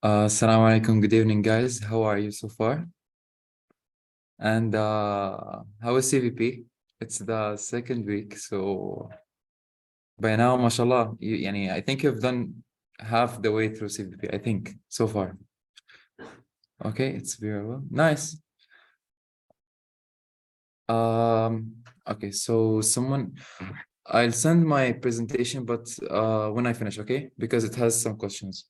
Assalamu alaikum. Good evening, guys. How are you so far? And how is CVP? It's the second week, so by now, mashallah, I think you've done half the way through CVP, I think, so far. Okay, it's very well. Nice. Okay, so I'll send my presentation, but when I finish, okay? Because it has some questions.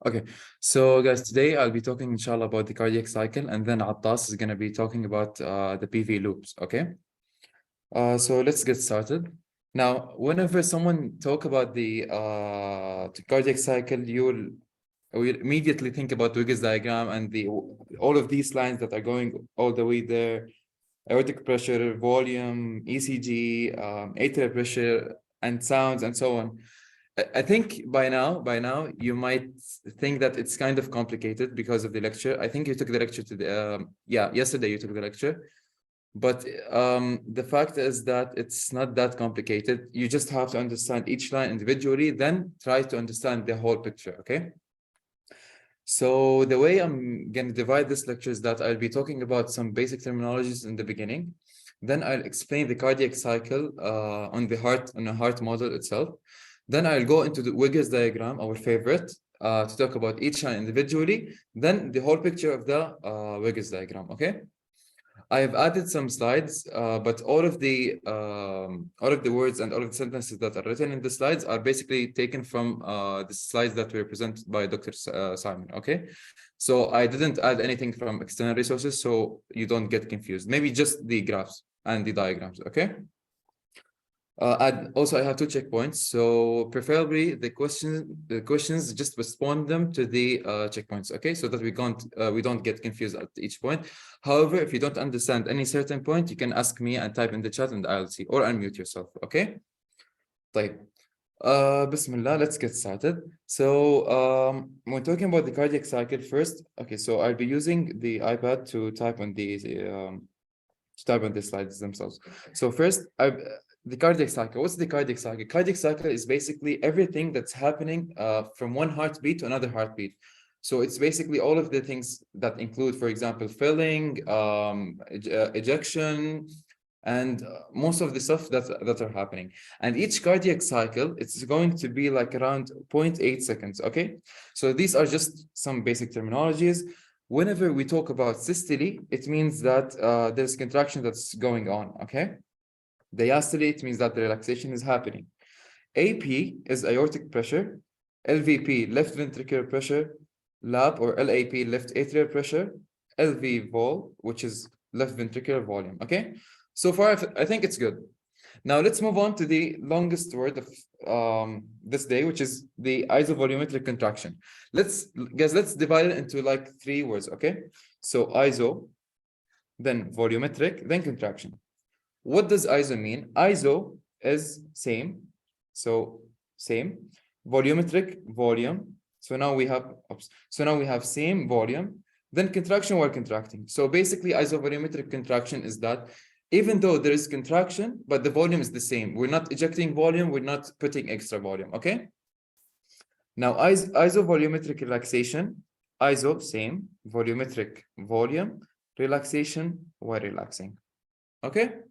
Okay, so guys, today I'll be talking, inshallah, about the cardiac cycle, and then Attas is going to be talking about the PV loops, okay? So let's get started. Now, whenever someone talk about the cardiac cycle, you'll immediately think about Wiggers diagram and all of these lines that are going all the way there: aortic pressure, volume, ECG, atrial pressure, and sounds, and so on. I think by now you might think that it's kind of complicated because of the lecture. I think you took the lecture yesterday you took the lecture, but the fact is that it's not that complicated. You just have to understand each line individually, then try to understand the whole picture, okay? So the way I'm going to divide this lecture is that I'll be talking about some basic terminologies in the beginning. Then I'll explain the cardiac cycle on a heart model itself. Then I'll go into the Wiggers diagram, our favorite, to talk about each line individually. Then the whole picture of the Wiggers diagram, okay? I have added some slides, but all of the words and all of the sentences that are written in the slides are basically taken from the slides that were presented by Dr. Simon, okay? So I didn't add anything from external resources, so you don't get confused. Maybe just the graphs and the diagrams, okay? Also, I have two checkpoints, so preferably the questions just respond them to the checkpoints, okay? So that we don't get confused at each point. However, if you don't understand any certain point, you can ask me and type in the chat, and I'll see, or unmute yourself, okay? طيب. Bismillah, let's get started. So when talking about the cardiac cycle first, okay, so I'll be using the iPad to type on the slides themselves. So first, the cardiac cycle. What's the cardiac cycle? Cardiac cycle is basically everything that's happening from one heartbeat to another heartbeat. So it's basically all of the things that include, for example, filling, ejection, and most of the stuff that are happening. And each cardiac cycle, it's going to be like around 0.8 seconds, okay? So these are just some basic terminologies. Whenever we talk about systole, it means that there's contraction that's going on, okay? Diastole, it means that the relaxation is happening. AP is aortic pressure. LVP, left ventricular pressure. LAP or LAP, left atrial pressure. LV vol, which is left ventricular volume, okay? So far, I think it's good. Now let's move on to the longest word of this day, which is the isovolumetric contraction. Let's divide it into like 3 words, okay? So iso, then volumetric, then contraction. What does iso mean? Iso is same, so same. Volumetric, volume. So now we have same volume. Then contraction while contracting. So basically, isovolumetric contraction is that even though there is contraction, but the volume is the same. We're not ejecting volume, we're not putting extra volume, okay? Now, isovolumetric relaxation, iso, same, volumetric, volume, relaxation while relaxing, okay?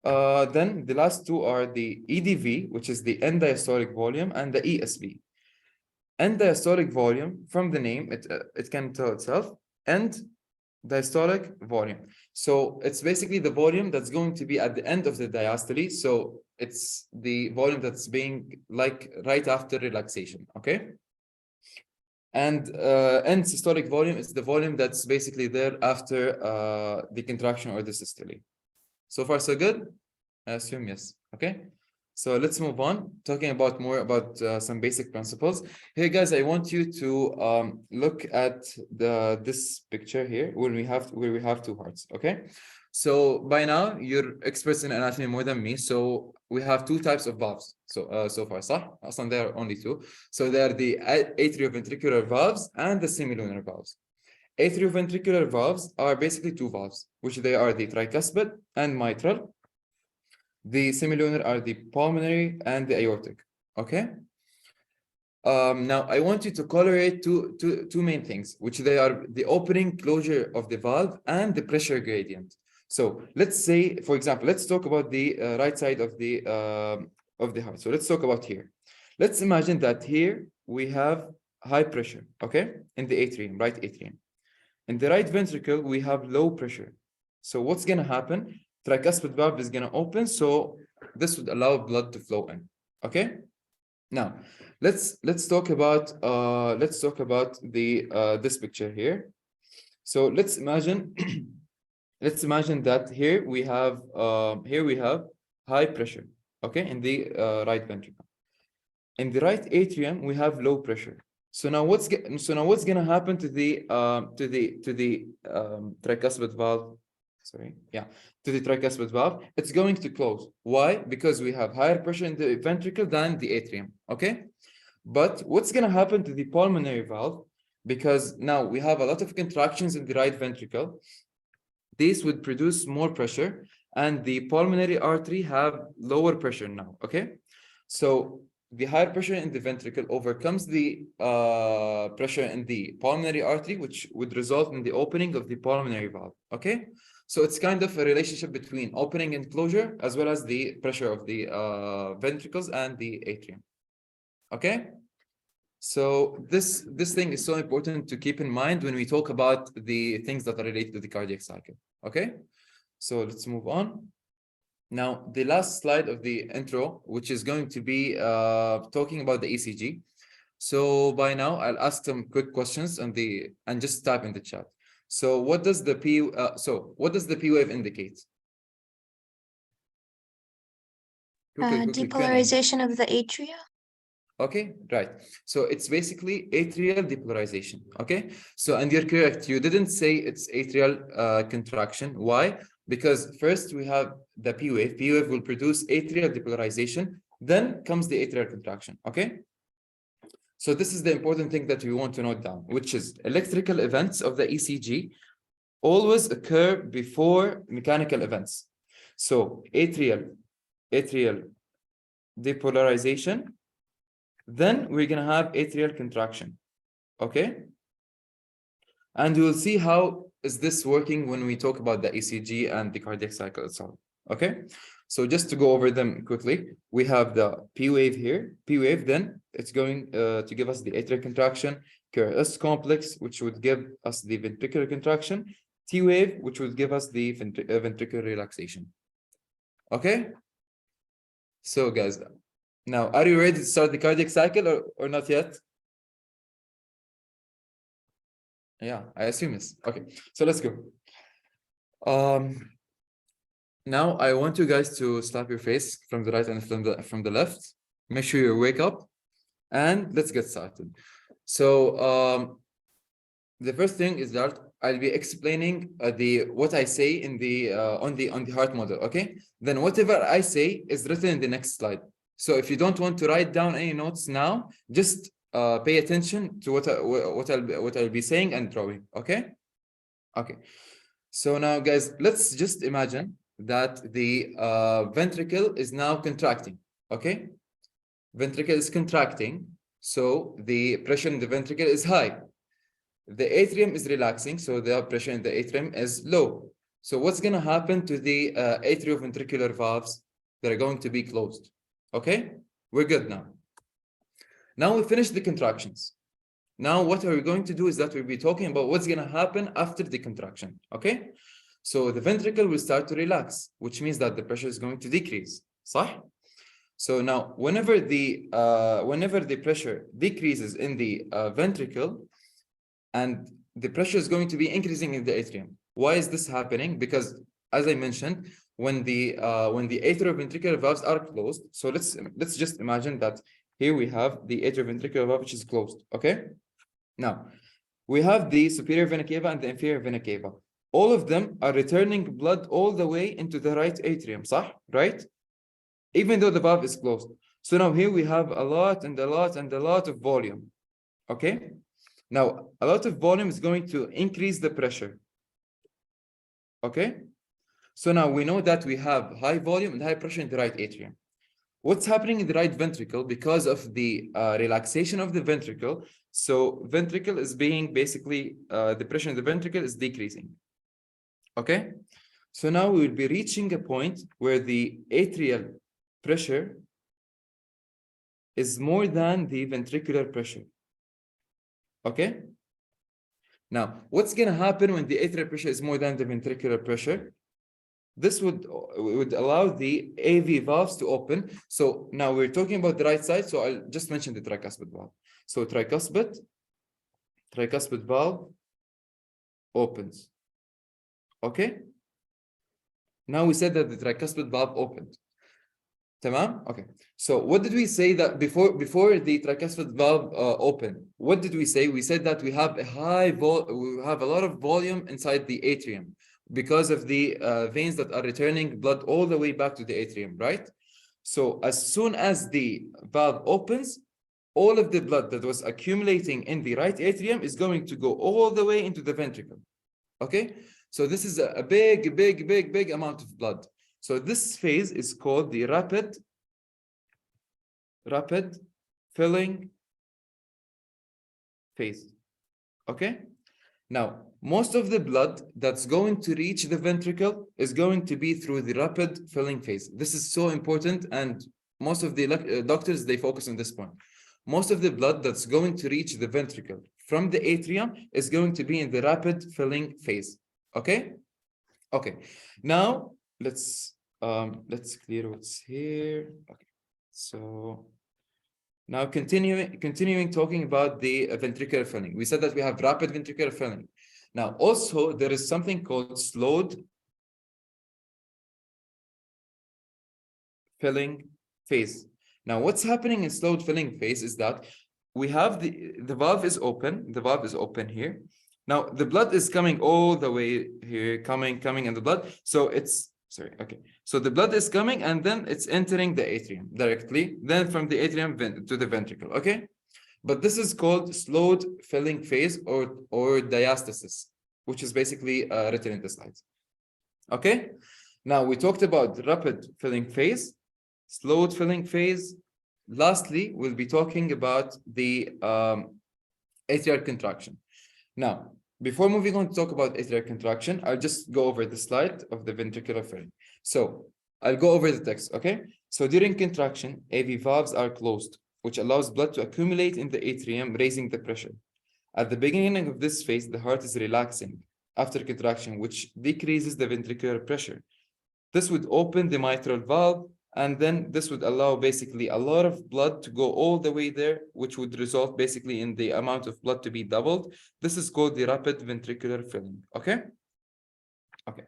Then the last two are the EDV, which is the end diastolic volume, and the ESV. End diastolic volume, from the name, it can tell itself, end diastolic volume. So it's basically the volume that's going to be at the end of the diastole. So it's the volume that's being like right after relaxation, okay? And end systolic volume is the volume that's basically there after the contraction or the systole. So far, so good? I assume yes. Okay. So let's move on, talking about more about some basic principles. Here, guys, I want you to look at this picture here where we have two hearts. Okay. So by now you're experts in anatomy more than me. So we have two types of valves. So far, صح? Actually, there are only two. So they are the atrioventricular valves and the semilunar valves. Atrioventricular valves are basically two valves, which they are the tricuspid and mitral. The semilunar are the pulmonary and the aortic, okay? Now I want you to correlate two main things, which they are the opening closure of the valve and the pressure gradient. So let's say, for example, let's talk about the right side of the heart. So let's talk about here. Let's imagine that here we have high pressure, okay, in the atrium, right atrium. In the right ventricle, we have low pressure. So what's going to happen? Tricuspid valve is going to open, so this would allow blood to flow in. Okay. Now, let's talk about the this picture here. So let's imagine that here we have high pressure. Okay, in the right ventricle. In the right atrium, we have low pressure. So now what's gonna happen to the tricuspid valve? Sorry, yeah, to the tricuspid valve. It's going to close. Why? Because we have higher pressure in the ventricle than the atrium. Okay, but what's gonna happen to the pulmonary valve? Because now we have a lot of contractions in the right ventricle. This would produce more pressure, and the pulmonary artery have lower pressure now. Okay, so the higher pressure in the ventricle overcomes the pressure in the pulmonary artery, which would result in the opening of the pulmonary valve. Okay, so it's kind of a relationship between opening and closure, as well as the pressure of the ventricles and the atrium. Okay, so this thing is so important to keep in mind when we talk about the things that are related to the cardiac cycle. Okay, so let's move on. Now, the last slide of the intro, which is going to be talking about the ECG. So by now, I'll ask some quick questions and just type in the chat. So what does the P wave indicate? Depolarization of the atria. Okay, right. So it's basically atrial depolarization. Okay, so and you're correct. You didn't say it's atrial contraction. Why? Because first we have the P wave. P wave will produce atrial depolarization. Then comes the atrial contraction. Okay. So this is the important thing that we want to note down, which is electrical events of the ECG always occur before mechanical events. So atrial depolarization. Then we're going to have atrial contraction. Okay. And we'll see how is this working when we talk about the ECG and the cardiac cycle itself. Okay. So just to go over them quickly, we have the P wave here. P wave, then it's going to give us the atrial contraction, QRS complex, which would give us the ventricular contraction, T wave, which would give us the ventricular relaxation. Okay. So guys, now, are you ready to start the cardiac cycle or not yet? Yeah, I assume yes. Okay, so let's go. Now I want you guys to slap your face from the right and from the left. Make sure you wake up, and let's get started. So the first thing is that I'll be explaining what I say in the on the heart model. Okay, then whatever I say is written in the next slide. So if you don't want to write down any notes now, just pay attention to what I'll be saying and drawing. Okay. Okay. So now, guys, let's just imagine that the ventricle is now contracting. Okay. Ventricle is contracting, so the pressure in the ventricle is high. The atrium is relaxing, so the pressure in the atrium is low. So what's going to happen to the atrioventricular valves? They're going to be closed. Okay, we're good now. Now we finished the contractions. Now what are we going to do is that we'll be talking about what's going to happen after the contraction. Okay, so the ventricle will start to relax, which means that the pressure is going to decrease. صح? So now whenever the pressure decreases in the ventricle, and the pressure is going to be increasing in the atrium. Why is this happening? Because as I mentioned, when the atrioventricular valves are closed, so let's just imagine that here we have the atrioventricular valve which is closed. Okay. Now we have the superior vena cava and the inferior vena cava. All of them are returning blood all the way into the right atrium, صح? Right? Even though the valve is closed. So now here we have a lot and a lot and a lot of volume. Okay. Now, a lot of volume is going to increase the pressure. Okay. So now we know that we have high volume and high pressure in the right atrium. what's happening in the right ventricle because of the relaxation of the ventricle? So ventricle is being basically, the pressure in the ventricle is decreasing. Okay, so now we will be reaching a point where the atrial pressure is more than the ventricular pressure. Okay, now what's going to happen when the atrial pressure is more than the ventricular pressure? This would allow the AV valves to open. So now we're talking about the right side, so I'll just mention the tricuspid valve. So tricuspid valve opens. Okay, now we said that the tricuspid valve opened. Tamam? Okay, so what did we say that before the tricuspid valve opened? What did we say? We said that we have we have a lot of volume inside the atrium because of the veins that are returning blood all the way back to the atrium, right? So as soon as the valve opens, all of the blood that was accumulating in the right atrium is going to go all the way into the ventricle. Okay, so this is a big amount of blood. So this phase is called the rapid filling phase. Okay, now most of the blood that's going to reach the ventricle is going to be through the rapid filling phase. This is so important, and most of the doctors, they focus on this point. Most of the blood that's going to reach the ventricle from the atrium is going to be in the rapid filling phase. Okay, okay, now let's clear what's here. Okay, so now continuing talking about the ventricular filling. We said that we have rapid ventricular filling. Now also there is something called slowed filling phase. Now what's happening in slowed filling phase is that we have the valve is open. The valve is open here. Now the blood is coming all the way here, coming in the blood. So it's sorry. Okay. So the blood is coming and then it's entering the atrium directly. Then from the atrium to the ventricle. Okay. But this is called slowed filling phase or diastasis, which is basically written in the slides. Okay. Now we talked about the rapid filling phase, slowed filling phase. Lastly, we'll be talking about the atrial contraction. Now, before moving on to talk about atrial contraction, I'll just go over the slide of the ventricular filling. So I'll go over the text, okay? So during contraction, AV valves are closed, which allows blood to accumulate in the atrium, raising the pressure. At the beginning of this phase, the heart is relaxing after contraction, which decreases the ventricular pressure. This would open the mitral valve, and then this would allow basically a lot of blood to go all the way there, which would result basically in the amount of blood to be doubled. This is called the rapid ventricular filling. Okay. Okay.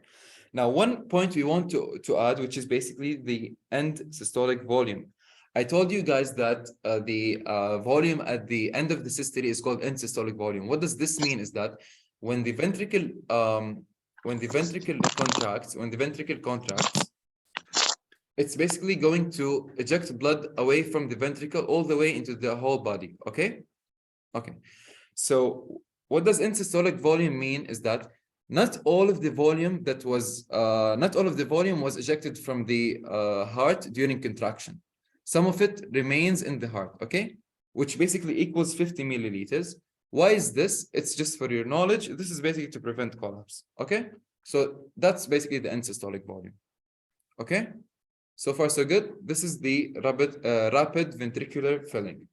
Now, one point we want to add, which is basically the end systolic volume. I told you guys that the volume at the end of the systole is called end systolic volume. What does this mean? Is that when the ventricle contracts, it's basically going to eject blood away from the ventricle all the way into the whole body. Okay. Okay. So what does end systolic volume mean? Is that not all of the volume was ejected from the heart during contraction. Some of it remains in the heart. Okay, which basically equals 50 milliliters. Why is this? It's just for your knowledge. This is basically to prevent collapse. Okay, so that's basically the end systolic volume. Okay. So far, so good. This is the rapid ventricular filling.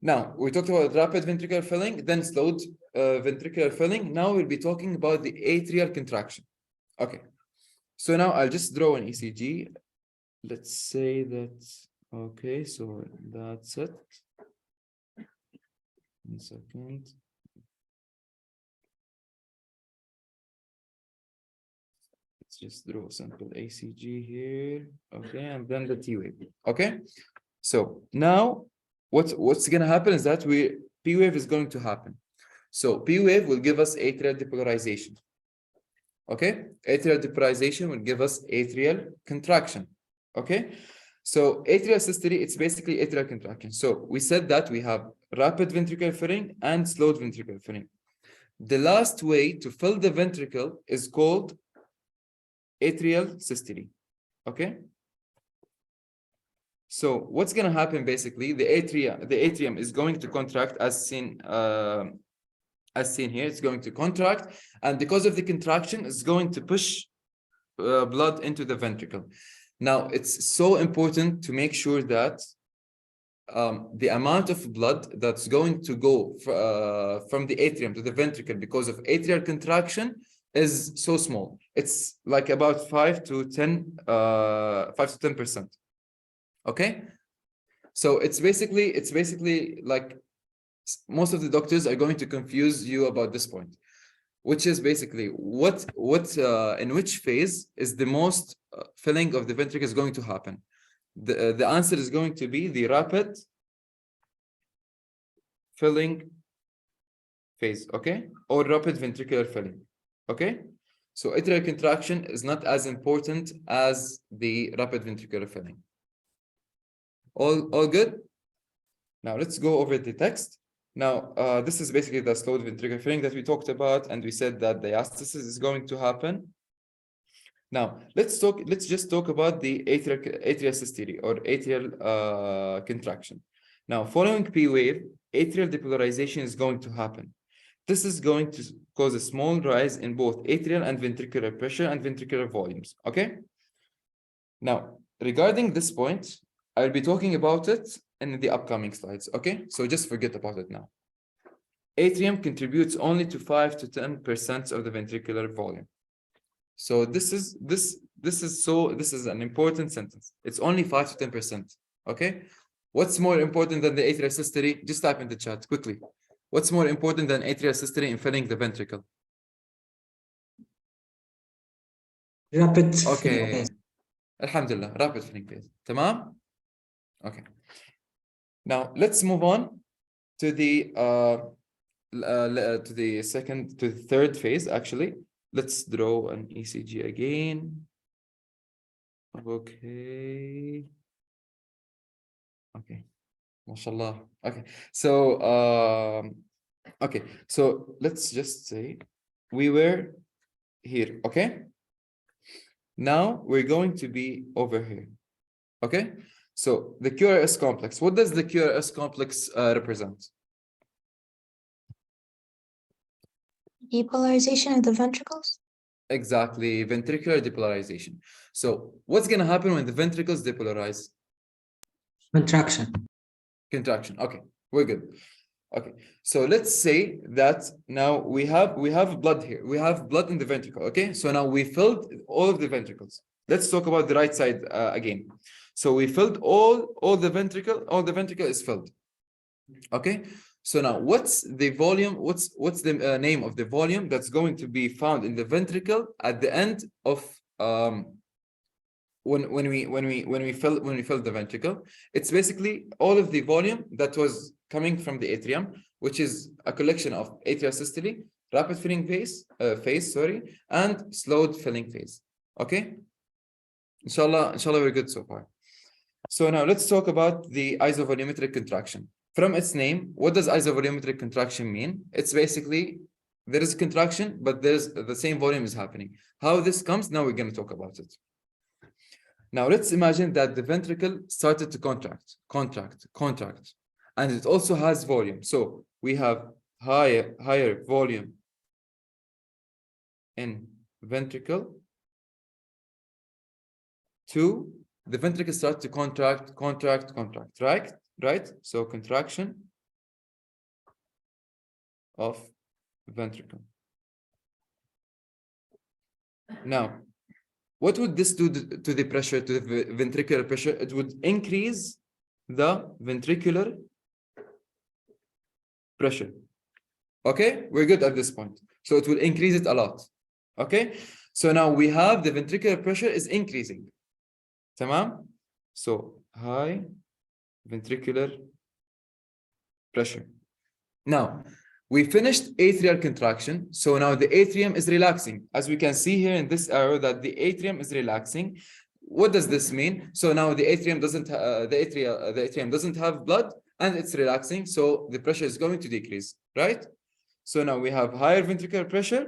Now, we talked about rapid ventricular filling, then slowed ventricular filling. Now we'll be talking about the atrial contraction. Okay. So now I'll just draw an ECG. Let's say that, okay, so that's it. 1 second. Just draw a simple ACG here. Okay, and then the T wave. Okay, so now what's gonna happen is that P wave is going to happen. So P wave will give us atrial depolarization. Okay, atrial depolarization will give us atrial contraction. Okay, so atrial systole, it's basically atrial contraction. So we said that we have rapid ventricular filling and slowed ventricular filling. The last way to fill the ventricle is called atrial systole. Okay, So what's going to happen basically? The atrium is going to contract as seen here. It's going to contract, and because of the contraction, it's going to push blood into the ventricle. Now, it's so important to make sure that the amount of blood that's going to go from the atrium to the ventricle because of atrial contraction is so small. It's like about 5 to 10%. Okay, so it's basically like most of the doctors are going to confuse you about this point, which is basically what in which phase is the most filling of the ventricle is going to happen. The answer is going to be the rapid filling phase, okay, or rapid ventricular filling, okay. So atrial contraction is not as important as the rapid ventricular filling. All good? Now let's go over the text. Now, this is basically the slowed ventricular filling that we talked about, and we said that diastasis is going to happen. Now, let's just talk about the atrial systole or atrial contraction. Now, following P wave, atrial depolarization is going to happen. This is going to cause a small rise in both atrial and ventricular pressure and ventricular volumes, okay? Now, regarding this point, I'll be talking about it in the upcoming slides, okay? So just forget about it now. Atrium contributes only to 5 to 10% of the ventricular volume. So this is an important sentence. It's only 5 to 10%, okay? What's more important than the atrial systole? Just type in the chat quickly. What's more important than atrial systole in filling the ventricle? Rapid Okay. filling phase. Alhamdulillah, rapid filling phase. Tamam? Okay. Now let's move on to the third phase. Actually, let's draw an ECG again. Okay. Mashallah. Okay. So let's just say we were here. Okay. Now we're going to be over here. Okay. So the QRS complex. What does the QRS complex represent? Depolarization of the ventricles? Exactly, ventricular depolarization. So what's going to happen when the ventricles depolarize? Contraction. Contraction. Okay, we're good. Okay, so let's say that now we have blood here. We have blood in the ventricle. Okay, so now we filled all of the ventricles. Let's talk about the right side again. So we filled all the ventricle. All the ventricle is filled. Okay. So now, what's the volume? What's the name of the volume that's going to be found in the ventricle at the end of when we fill the ventricle? It's basically all of the volume that was coming from the atrium, which is a collection of atrial systole, rapid filling phase, and slowed filling phase. Okay. Inshallah, we're good so far. So now let's talk about the isovolumetric contraction. From its name, what does isovolumetric contraction mean? It's basically there is contraction, but there's the same volume is happening. How this comes, now we're going to talk about it. Now let's imagine that the ventricle started to contract, and it also has volume. So we have higher volume in ventricle. 2, the ventricle starts to contract, right? So contraction of ventricle. Now, what would this do to the pressure, to the ventricular pressure? It would increase the ventricular pressure. Okay, we're good at this point. So it will increase it a lot. Okay, so now we have the ventricular pressure is increasing. Tamam? So high ventricular pressure. Now, we finished atrial contraction. So now the atrium is relaxing. As we can see here in this arrow that the atrium is relaxing. What does this mean? So now the atrium doesn't the atrium doesn't have blood and it's relaxing. So the pressure is going to decrease, right? So now we have higher ventricular pressure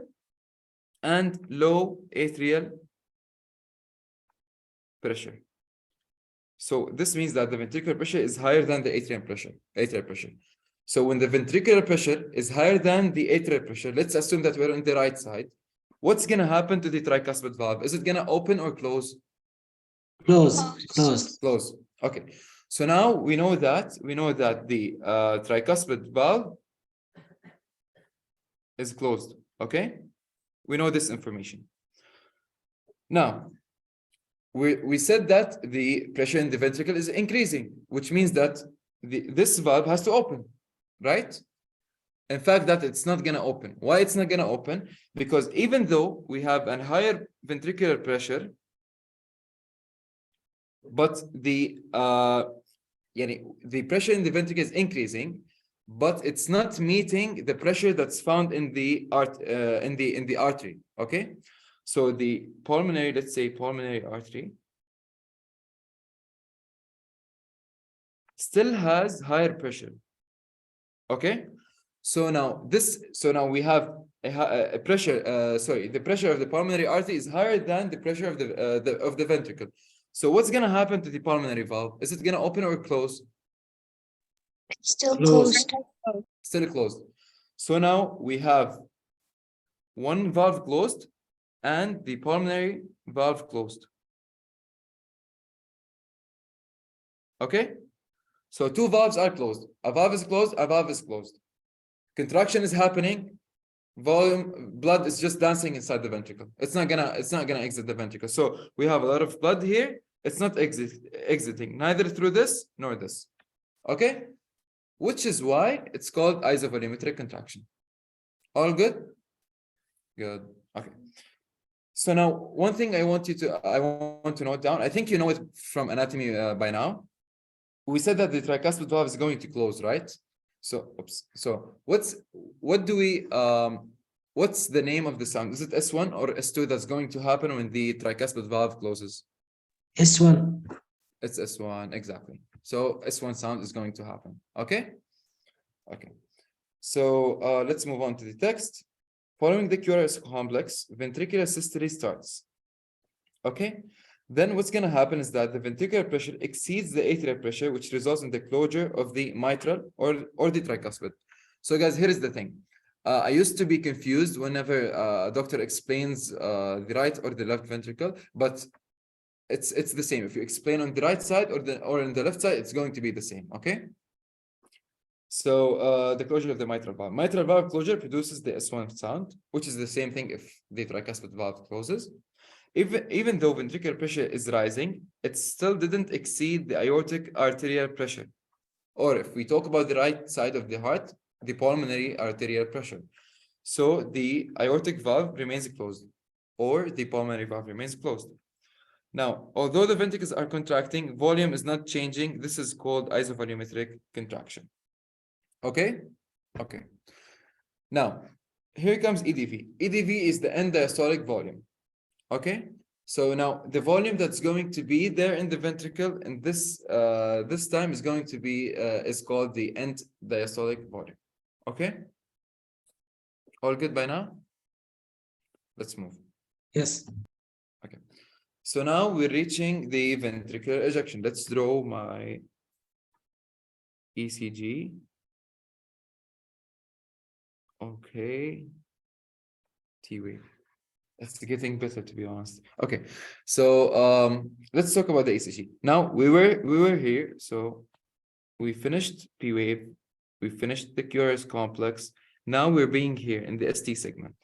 and low atrial pressure. So this means that the ventricular pressure is higher than the atrial pressure. So when the ventricular pressure is higher than the atrial pressure, let's assume that we're on the right side. What's going to happen to the tricuspid valve? Is it going to open or close? Close. Closed. Close. Okay. So now we know that the tricuspid valve is closed. Okay. We know this information. Now, we said that the pressure in the ventricle is increasing, which means that this valve has to open, right? In fact, that it's not going to open. Why it's not going to open? Because even though we have a higher ventricular pressure, but the pressure in the ventricle is increasing, but it's not meeting the pressure that's found in the artery. Okay, so the pulmonary, let's say pulmonary artery, still has higher pressure. Okay, so now we have a pressure. The pressure of the pulmonary artery is higher than the pressure of the ventricle. So what's going to happen to the pulmonary valve? Is it going to open or close? Still Closed. closed. Still closed. So now we have one valve closed and the pulmonary valve closed. Okay? So two valves are closed. A valve is closed, a valve is closed. Contraction is happening. Volume, blood is just dancing inside the ventricle. It's not gonna exit the ventricle. So we have a lot of blood here. It's not exiting neither through this nor this. Okay? Which is why it's called isovolumetric contraction. All good? Good. Okay. So now one thing I want to note down. I think you know it from anatomy by now. We said that the tricuspid valve is going to close, right? So, what's the name of the sound? Is it S1 or S2 that's going to happen when the tricuspid valve closes? S1. It's S1, exactly. So S1 sound is going to happen. Okay. Okay. So let's move on to the text. Following the QRS complex, ventricular systole starts. Okay. Then what's going to happen is that the ventricular pressure exceeds the atrial pressure, which results in the closure of the mitral or the tricuspid. So guys, here is the thing. I used to be confused whenever a doctor explains the right or the left ventricle, but it's the same. If you explain on the right side or on the left side, it's going to be the same. Okay. So the closure of the mitral valve. Mitral valve closure produces the S1 sound, which is the same thing if the tricuspid valve closes. Even though ventricular pressure is rising, it still didn't exceed the aortic arterial pressure. Or if we talk about the right side of the heart, the pulmonary arterial pressure. So the aortic valve remains closed, or the pulmonary valve remains closed. Now, although the ventricles are contracting, volume is not changing. This is called isovolumetric contraction. Okay? Okay. Now, here comes EDV. EDV is the end diastolic volume. Okay, so now the volume that's going to be there in the ventricle in this time is going to be is called the end diastolic volume. Okay, all good by now? Let's move. Yes. Okay, so now we're reaching the ventricular ejection. Let's draw my ECG. Okay, T wave. It's getting better, to be honest. Okay, so let's talk about the ECG. Now we were here, so we finished P wave, we finished the QRS complex. Now we're being here in the ST segment.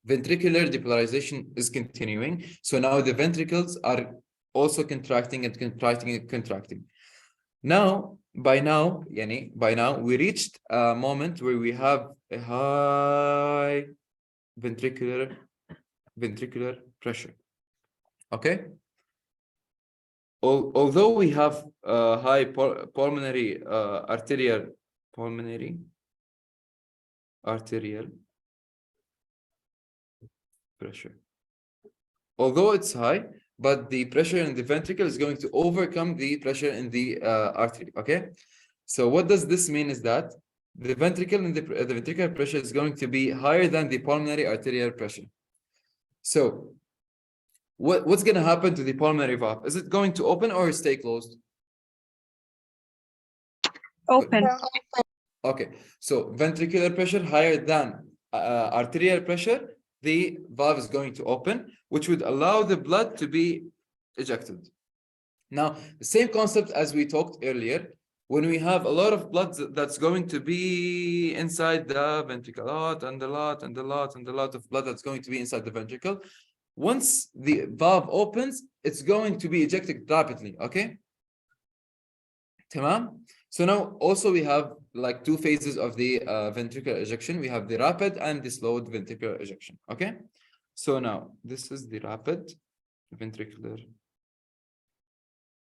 Ventricular depolarization is continuing. So now the ventricles are also contracting and contracting and contracting. Now, by now, we reached a moment where we have a high ventricular pressure. Okay. Although we have high pulmonary arterial pressure, although it's high, but the pressure in the ventricle is going to overcome the pressure in the artery. Okay. So what does this mean is that the ventricle and the ventricular pressure is going to be higher than the pulmonary arterial pressure. So what's going to happen to the pulmonary valve? Is it going to open or stay closed? Open. Okay, so ventricular pressure higher than arterial pressure, the valve is going to open, which would allow the blood to be ejected. Now, the same concept as we talked earlier, when we have a lot of blood that's going to be inside the ventricle, a lot and a lot and a lot and a lot of blood that's going to be inside the ventricle, once the valve opens, it's going to be ejected rapidly, okay? Tamam? So now also we have like two phases of the ventricular ejection. We have the rapid and the slowed ventricular ejection, okay? So now this is the rapid ventricular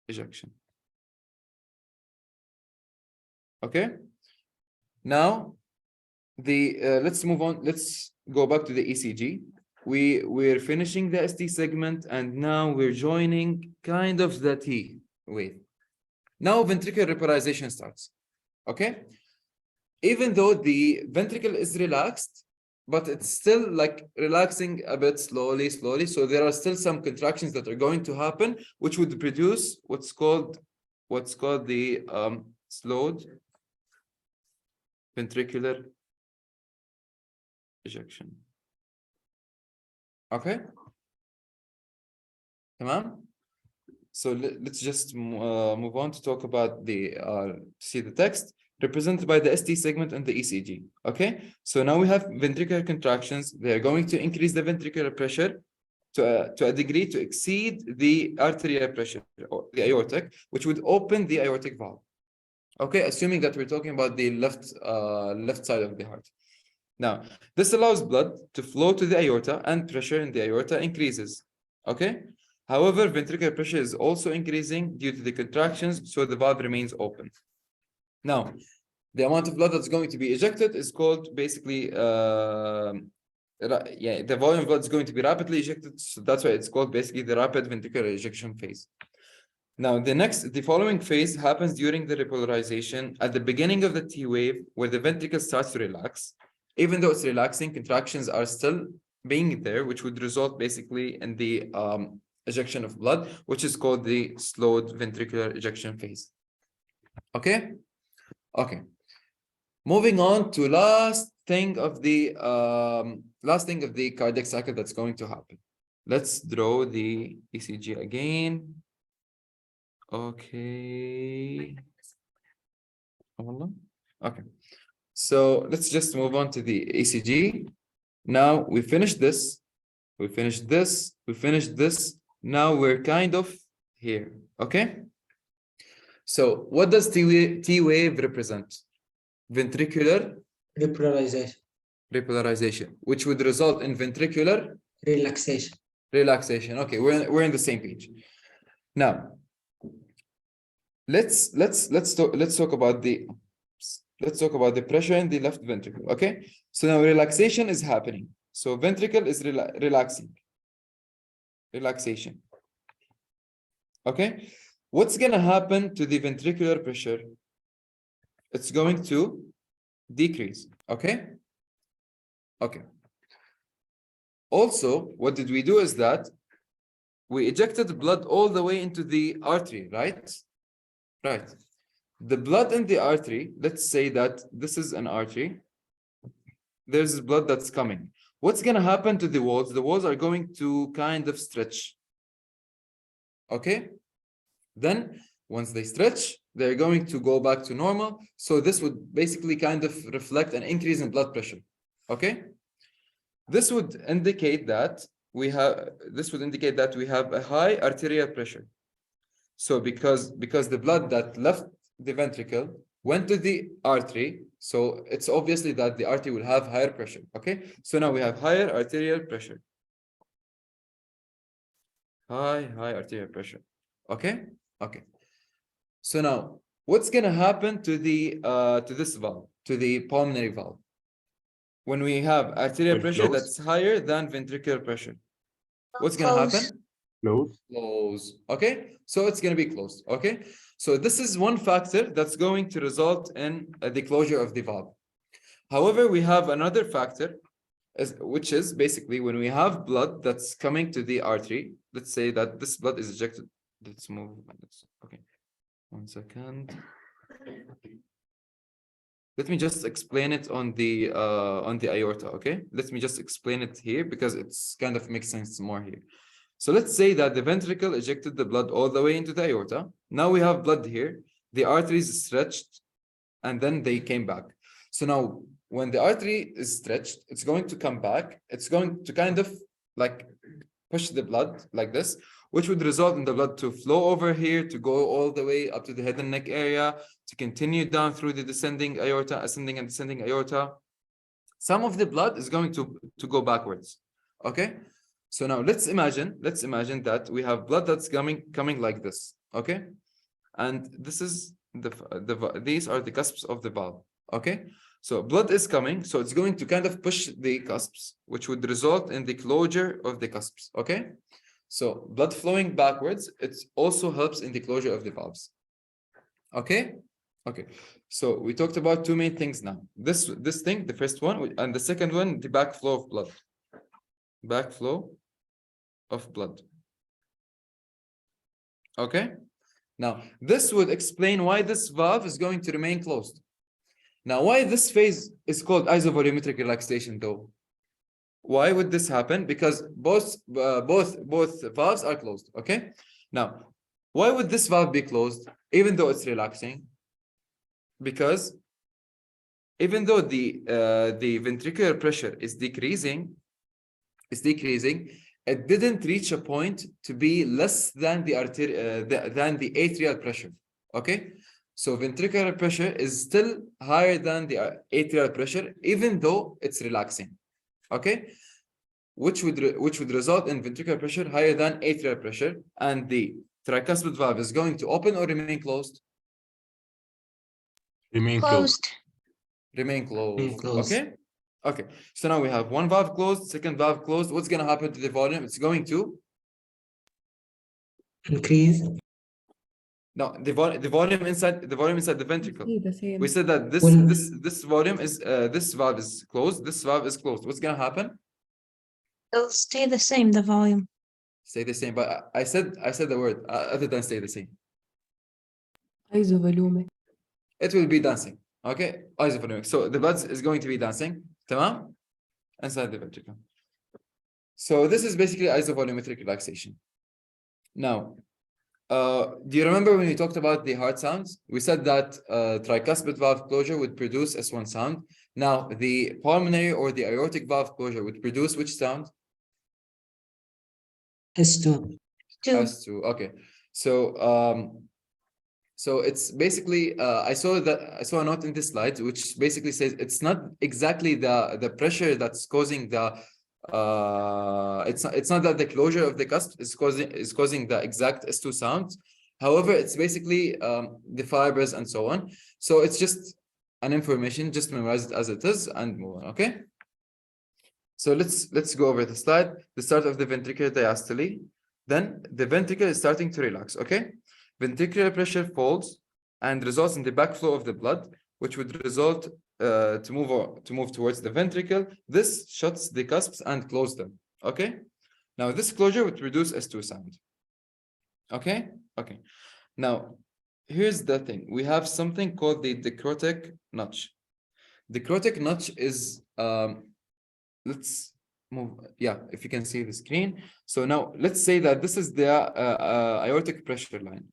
ejection. Okay? Now, let's move on. Let's go back to the ECG. We're finishing the ST segment and now we're joining kind of the T wave. Now ventricular repolarization starts, okay? Even though the ventricle is relaxed, but it's still like relaxing a bit slowly. So there are still some contractions that are going to happen, which would produce what's called the slowed ventricular ejection. Okay? Tamam? So let's just move on to talk about see the text represented by the ST segment and the ECG. Okay, so now we have ventricular contractions. They are going to increase the ventricular pressure to a degree to exceed the arterial pressure or the aortic, which would open the aortic valve. Okay, assuming that we're talking about the left side of the heart. Now, this allows blood to flow to the aorta and pressure in the aorta increases. Okay. However, ventricular pressure is also increasing due to the contractions, so the valve remains open. Now, the amount of blood that's going to be ejected is called basically, the volume of blood is going to be rapidly ejected, so that's why it's called basically the rapid ventricular ejection phase. Now, the following phase happens during the repolarization at the beginning of the T wave, where the ventricle starts to relax. Even though it's relaxing, contractions are still being there, which would result basically in the ejection of blood, which is called the slowed ventricular ejection phase. Okay. Moving on to last thing of the cardiac cycle that's going to happen. Let's draw the ECG again. Okay. Okay. So let's just move on to the ECG. Now we finished this. We finished this. Now we're kind of here, okay? So what does T wave represent? Ventricular repolarization, which would result in ventricular relaxation. Okay, we're in the same page. Now, let's talk about the pressure in the left ventricle, okay? So now relaxation is happening. So ventricle is relaxation. Okay, what's gonna happen to the ventricular pressure? It's going to decrease. Okay. Also, what did we do is that we ejected blood all the way into the artery, right? The blood in the artery, let's say that this is an artery. There's blood that's coming. What's going to happen to the walls? The walls are going to kind of stretch. Okay. Then once they stretch, they're going to go back to normal. So this would basically kind of reflect an increase in blood pressure. Okay. This would indicate that we have a high arterial pressure. So because the blood that left the ventricle went to the artery, so it's obviously that the artery will have higher pressure. Okay, so now we have higher arterial pressure. High arterial pressure. Okay. So now what's gonna happen to the to this valve, to the pulmonary valve, when we have arterial pressure that's higher than ventricular pressure? What's gonna happen? Close. Okay, so it's going to be closed. Okay, so this is one factor that's going to result in the closure of the valve. However, we have another factor, which is basically when we have blood that's coming to the artery, let's say that this blood is ejected. Let's move. Okay, 1 second. Let me just explain it on the aorta. Okay, let me just explain it here because it's kind of makes sense more here. So let's say that the ventricle ejected the blood all the way into the aorta. Now we have blood here. The arteries stretched, and then they came back. So now, when the artery is stretched, it's going to come back. It's going to kind of like push the blood like this, which would result in the blood to flow over here, to go all the way up to the head and neck area, to continue down through the descending aorta, ascending and descending aorta. Some of the blood is going to go backwards. Okay. So now let's imagine that we have blood that's coming like this. Okay. And this is these are the cusps of the valve. Okay. So blood is coming, so it's going to kind of push the cusps, which would result in the closure of the cusps. Okay. So blood flowing backwards, it also helps in the closure of the valves. Okay. Okay. So we talked about two main things now. This thing, the first one, and the second one, the backflow of blood. Backflow of blood. Okay. Now, this would explain why this valve is going to remain closed. Now, why this phase is called isovolumetric relaxation, though? Why would this happen? Because both valves are closed. Okay. Now, why would this valve be closed even though it's relaxing? Because even though the ventricular pressure is decreasing, it didn't reach a point to be less than the atrial pressure. Okay. So ventricular pressure is still higher than the atrial pressure, even though it's relaxing. Okay, which would result in ventricular pressure higher than atrial pressure, and the tricuspid valve is going to open or remain closed. Remain closed. Remain closed. Remain closed. Okay. Okay. So now we have one valve closed, second valve closed. What's going to happen to the volume? It's going to increase. No, the volume inside the ventricle. We said that this volume is this valve is closed. This valve is closed. What's gonna happen? It'll stay the same, the volume. Stay the same. But I said the word other than stay the same. Isovolume. It will be dancing. Okay, isovolumic. So the blood is going to be dancing. Tamam? Inside the ventricle. So this is basically isovolumetric relaxation. Now, do you remember when we talked about the heart sounds? We said that tricuspid valve closure would produce S1 sound. Now, the pulmonary or the aortic valve closure would produce which sound? S2. S2. Okay. So it's basically I saw a note in this slide which basically says it's not exactly the pressure that's causing the it's not that the closure of the cusp is causing the exact S2 sound. However, it's basically the fibers and so on. So it's just an information, just memorize it as it is and move on. Okay. So let's go over the slide. The start of the ventricular diastole. Then the ventricle is starting to relax. Okay. Ventricular pressure falls and results in the backflow of the blood, which would result to move towards the ventricle. This shuts the cusps and closes them. Okay. Now this closure would produce S2 sound. Okay. Okay. Now here's the thing. We have something called the dicrotic notch. The dicrotic notch is let's move. Yeah, if you can see the screen. So now let's say that this is the aortic pressure line.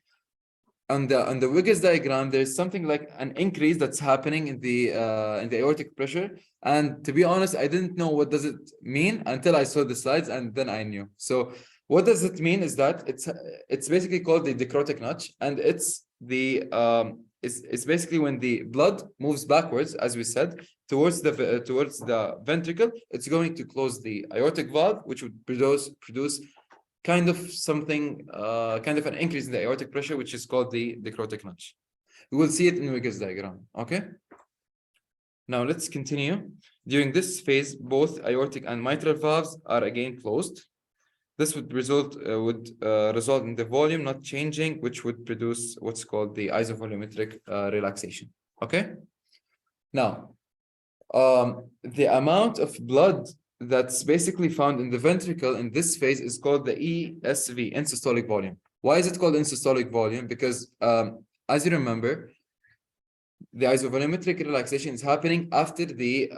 On the Wiggers diagram, there's something like an increase that's happening in the aortic pressure. And to be honest, I didn't know what does it mean until I saw the slides, and then I knew. So what does it mean is that it's basically called the dicrotic notch, and it's basically when the blood moves backwards, as we said, towards the ventricle, it's going to close the aortic valve, which would produce kind of something, kind of an increase in the aortic pressure, which is called the dicrotic notch. We will see it in Wiggers diagram. Okay. Now let's continue. During this phase, both aortic and mitral valves are again closed. This would result in the volume not changing, which would produce what's called the isovolumetric relaxation. Okay. Now, the amount of blood that's basically found in the ventricle in this phase is called the ESV, insystolic volume. Why is it called insystolic volume? Because as you remember, the isovolumetric relaxation is happening after the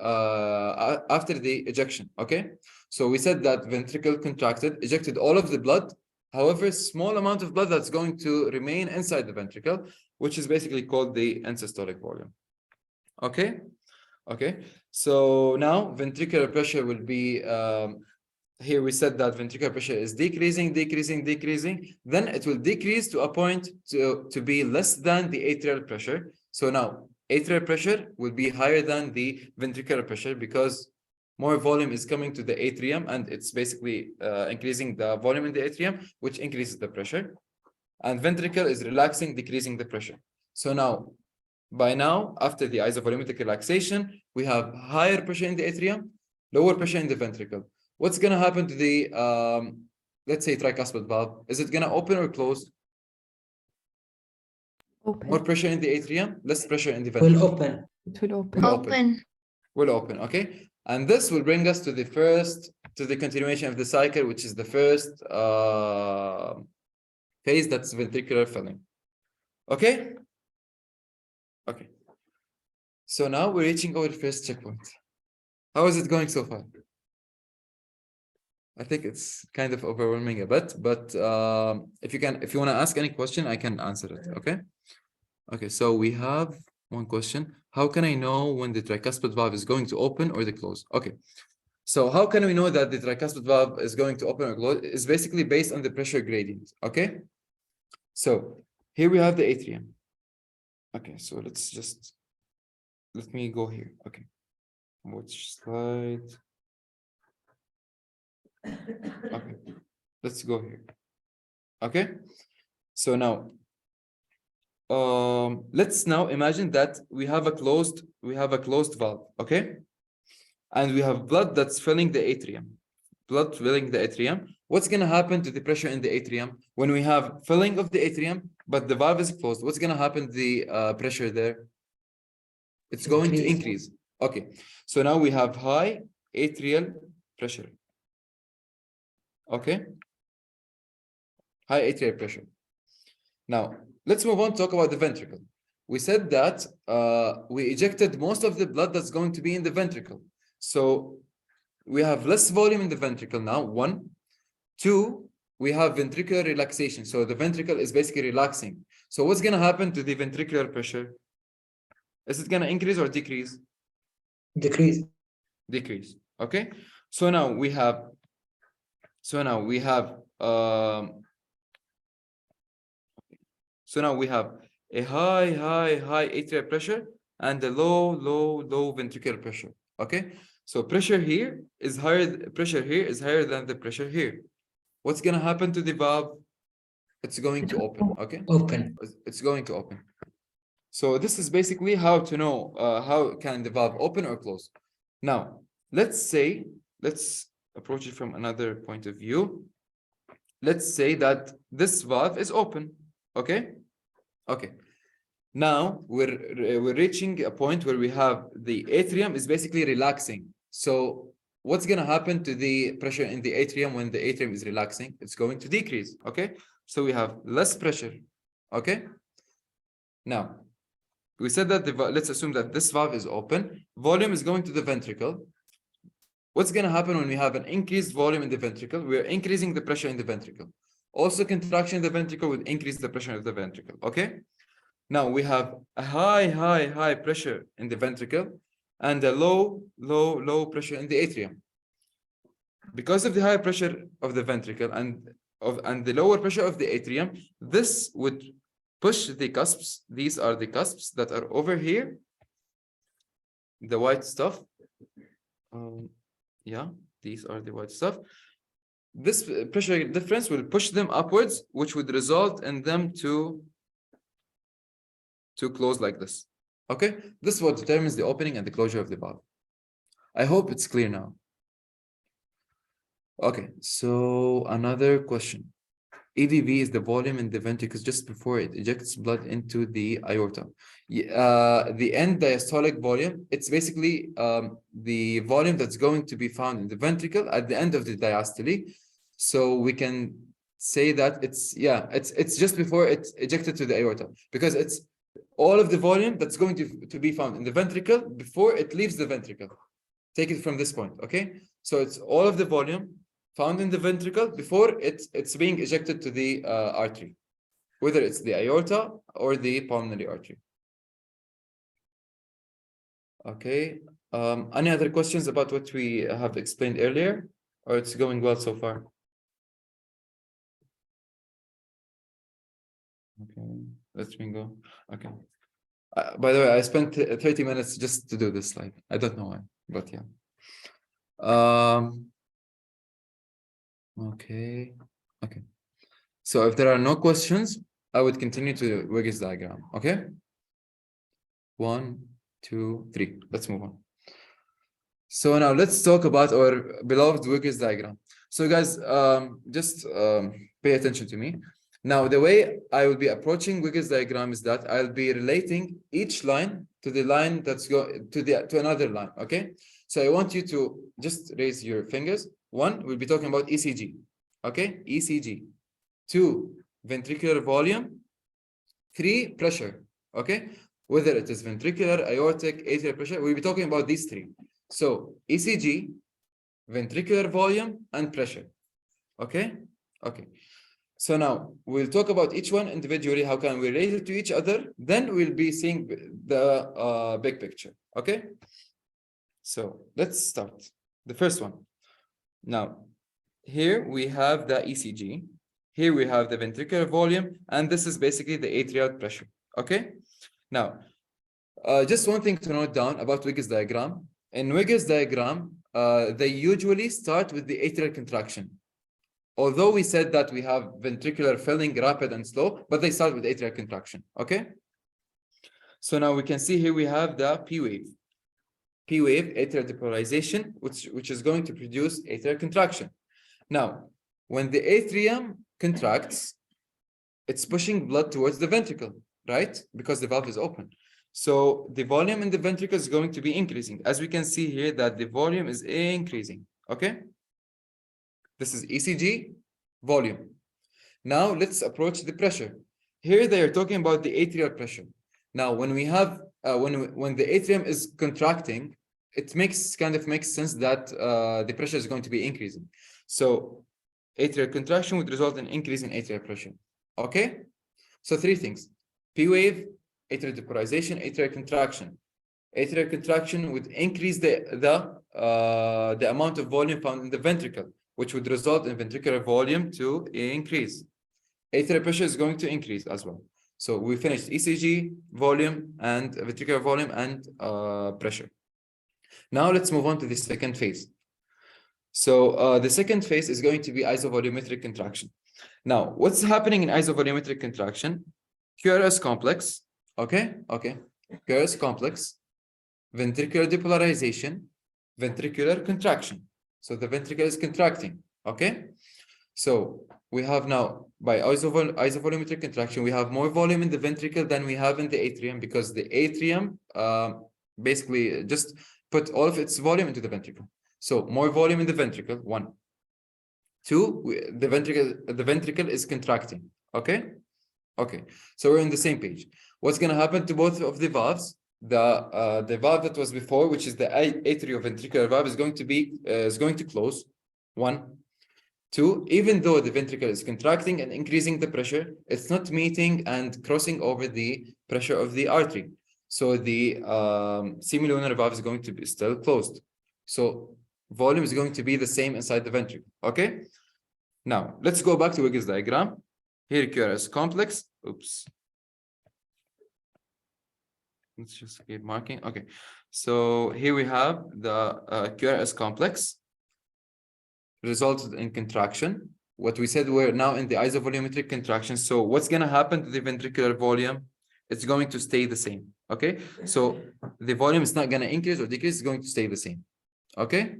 ejection. Okay, so we said that ventricle contracted, ejected all of the blood. However, small amount of blood that's going to remain inside the ventricle, which is basically called the insystolic volume. Okay. Okay, so now ventricular pressure will be, here we said that ventricular pressure is decreasing. Then it will decrease to a point to be less than the atrial pressure. So now atrial pressure will be higher than the ventricular pressure because more volume is coming to the atrium and it's basically increasing the volume in the atrium, which increases the pressure. And ventricle is relaxing, decreasing the pressure. So now, by now, after the isovolumetric relaxation, we have higher pressure in the atrium, lower pressure in the ventricle. What's going to happen to the, let's say, tricuspid valve? Is it going to open or close? Open. More pressure in the atrium, less pressure in the ventricle. Will open. It will open. Will open. Will open, okay? And this will bring us to the continuation of the cycle, which is the first phase, that's ventricular filling. Okay? Okay. So now we're reaching our first checkpoint. How is it going so far? I think it's kind of overwhelming a bit, but if you want to ask any question, I can answer it. Okay. Okay. So we have one question. How can I know when the tricuspid valve is going to open or the close? Okay. So how can we know that the tricuspid valve is going to open or close? It's basically based on the pressure gradient. Okay. So here we have the atrium. Okay. So let me go here. Okay. Which slide? Okay, let's go here. Okay, so now let's now imagine that we have a closed valve. Okay, and we have blood that's filling the atrium. What's going to happen to the pressure in the atrium when we have filling of the atrium but the valve is closed? What's going to happen to the pressure there? It's going to increase. Okay, so now we have high atrial pressure. Okay, high atrial pressure. Now let's move on to talk about the ventricle. We said that we ejected most of the blood that's going to be in the ventricle, so we have less volume in the ventricle now. 1, 2, we have ventricular relaxation, so the ventricle is basically relaxing. So what's going to happen to the ventricular pressure? Is it going to increase or decrease? Decrease. Decrease. Okay, so now we have a high atrial pressure and a low ventricular pressure. Okay, so pressure here is higher than the pressure here. What's going to happen to the valve? It's going to open. Okay, it's going to open. So this is basically how to know how can the valve open or close. Now let's approach it from another point of view. Let's say that this valve is open. Okay. Now we're reaching a point where we have the atrium is basically relaxing. So what's going to happen to the pressure in the atrium when the atrium is relaxing? It's going to decrease. Okay, so we have less pressure. Okay, now we said that let's assume that this valve is open. Volume is going to the ventricle. What's going to happen when we have an increased volume in the ventricle? We are increasing the pressure in the ventricle. Also, contraction in the ventricle would increase the pressure of the ventricle. Okay. Now we have a high pressure in the ventricle and a low pressure in the atrium. Because of the high pressure of the ventricle and the lower pressure of the atrium, this would push the cusps. These are the cusps that are over here. The white stuff. Yeah, these are the white stuff. This pressure difference will push them upwards, which would result in them to close like this. Okay, this is what determines the opening and the closure of the valve. I hope it's clear now. Okay, so another question. EVV is the volume in the ventricles just before it ejects blood into the aorta. The end diastolic volume, it's basically the volume that's going to be found in the ventricle at the end of the diastole. So we can say that it's just before it's ejected to the aorta, because it's all of the volume that's going to be found in the ventricle before it leaves the ventricle. Take it from this point, okay? So it's all of the volume found in the ventricle before it's being ejected to the artery, whether it's the aorta or the pulmonary artery. Okay. Any other questions about what we have explained earlier, or it's going well so far? Okay, let me go. Okay. By the way, I spent 30 minutes just to do this slide. I don't know why, but yeah. Okay. So if there are no questions, I would continue to Wiggers diagram. Okay. 1, 2, 3. Let's move on. So now let's talk about our beloved Wiggers diagram. So guys, just pay attention to me. Now, the way I will be approaching Wiggers diagram is that I'll be relating each line to the line that's going to another line. Okay. So I want you to just raise your fingers. 1, we'll be talking about ECG. Okay, ECG. 2, ventricular volume. 3, pressure. Okay, whether it is ventricular, aortic, atrial pressure, we'll be talking about these 3. So ECG, ventricular volume, and pressure. Okay. So now we'll talk about each one individually. How can we relate it to each other? Then we'll be seeing the big picture. Okay. So let's start. The first one. Now, here we have the ECG. Here we have the ventricular volume, and this is basically the atrial pressure. Okay. Now, just one thing to note down about Wiggers diagram. In Wiggers diagram, they usually start with the atrial contraction. Although we said that we have ventricular filling, rapid and slow, but they start with atrial contraction. Okay. So now we can see here we have the P wave. P wave, atrial depolarization, which is going to produce atrial contraction. Now, when the atrium contracts, it's pushing blood towards the ventricle, right? Because the valve is open. So the volume in the ventricle is going to be increasing. As we can see here that the volume is increasing, okay? This is ECG volume. Now let's approach the pressure. Here they are talking about the atrial pressure. Now, when we have when the atrium is contracting, it makes sense that the pressure is going to be increasing. So atrial contraction would result in increase in atrial pressure. Okay. So 3 things: P wave, atrial depolarization, atrial contraction. Atrial contraction would increase the amount of volume found in the ventricle, which would result in ventricular volume to increase. Atrial pressure is going to increase as well. So we finished ECG, volume, and ventricular volume and pressure. Now let's move on to the second phase. So the second phase is going to be isovolumetric contraction. Now, what's happening in isovolumetric contraction? QRS complex, okay? QRS complex, ventricular depolarization, ventricular contraction. So the ventricle is contracting, okay? So we have now, by isovolumetric contraction, we have more volume in the ventricle than we have in the atrium, because the atrium basically just put all of its volume into the ventricle. So more volume in the ventricle, 1. 2, the ventricle is contracting, okay? So we're on the same page. What's going to happen to both of the valves? The valve that was before, which is the atrioventricular valve, is going to close. 1. 2, even though the ventricle is contracting and increasing the pressure, it's not meeting and crossing over the pressure of the artery. So the semilunar valve is going to be still closed. So volume is going to be the same inside the ventricle. Okay. Now let's go back to Wiggers diagram. Here QRS complex. Oops. Let's just keep marking. Okay. So here we have the QRS complex resulted in contraction. What we said, we're now in the isovolumetric contraction. So what's going to happen to the ventricular volume? It's going to stay the same. Okay. So the volume is not going to increase or decrease. It's going to stay the same. Okay.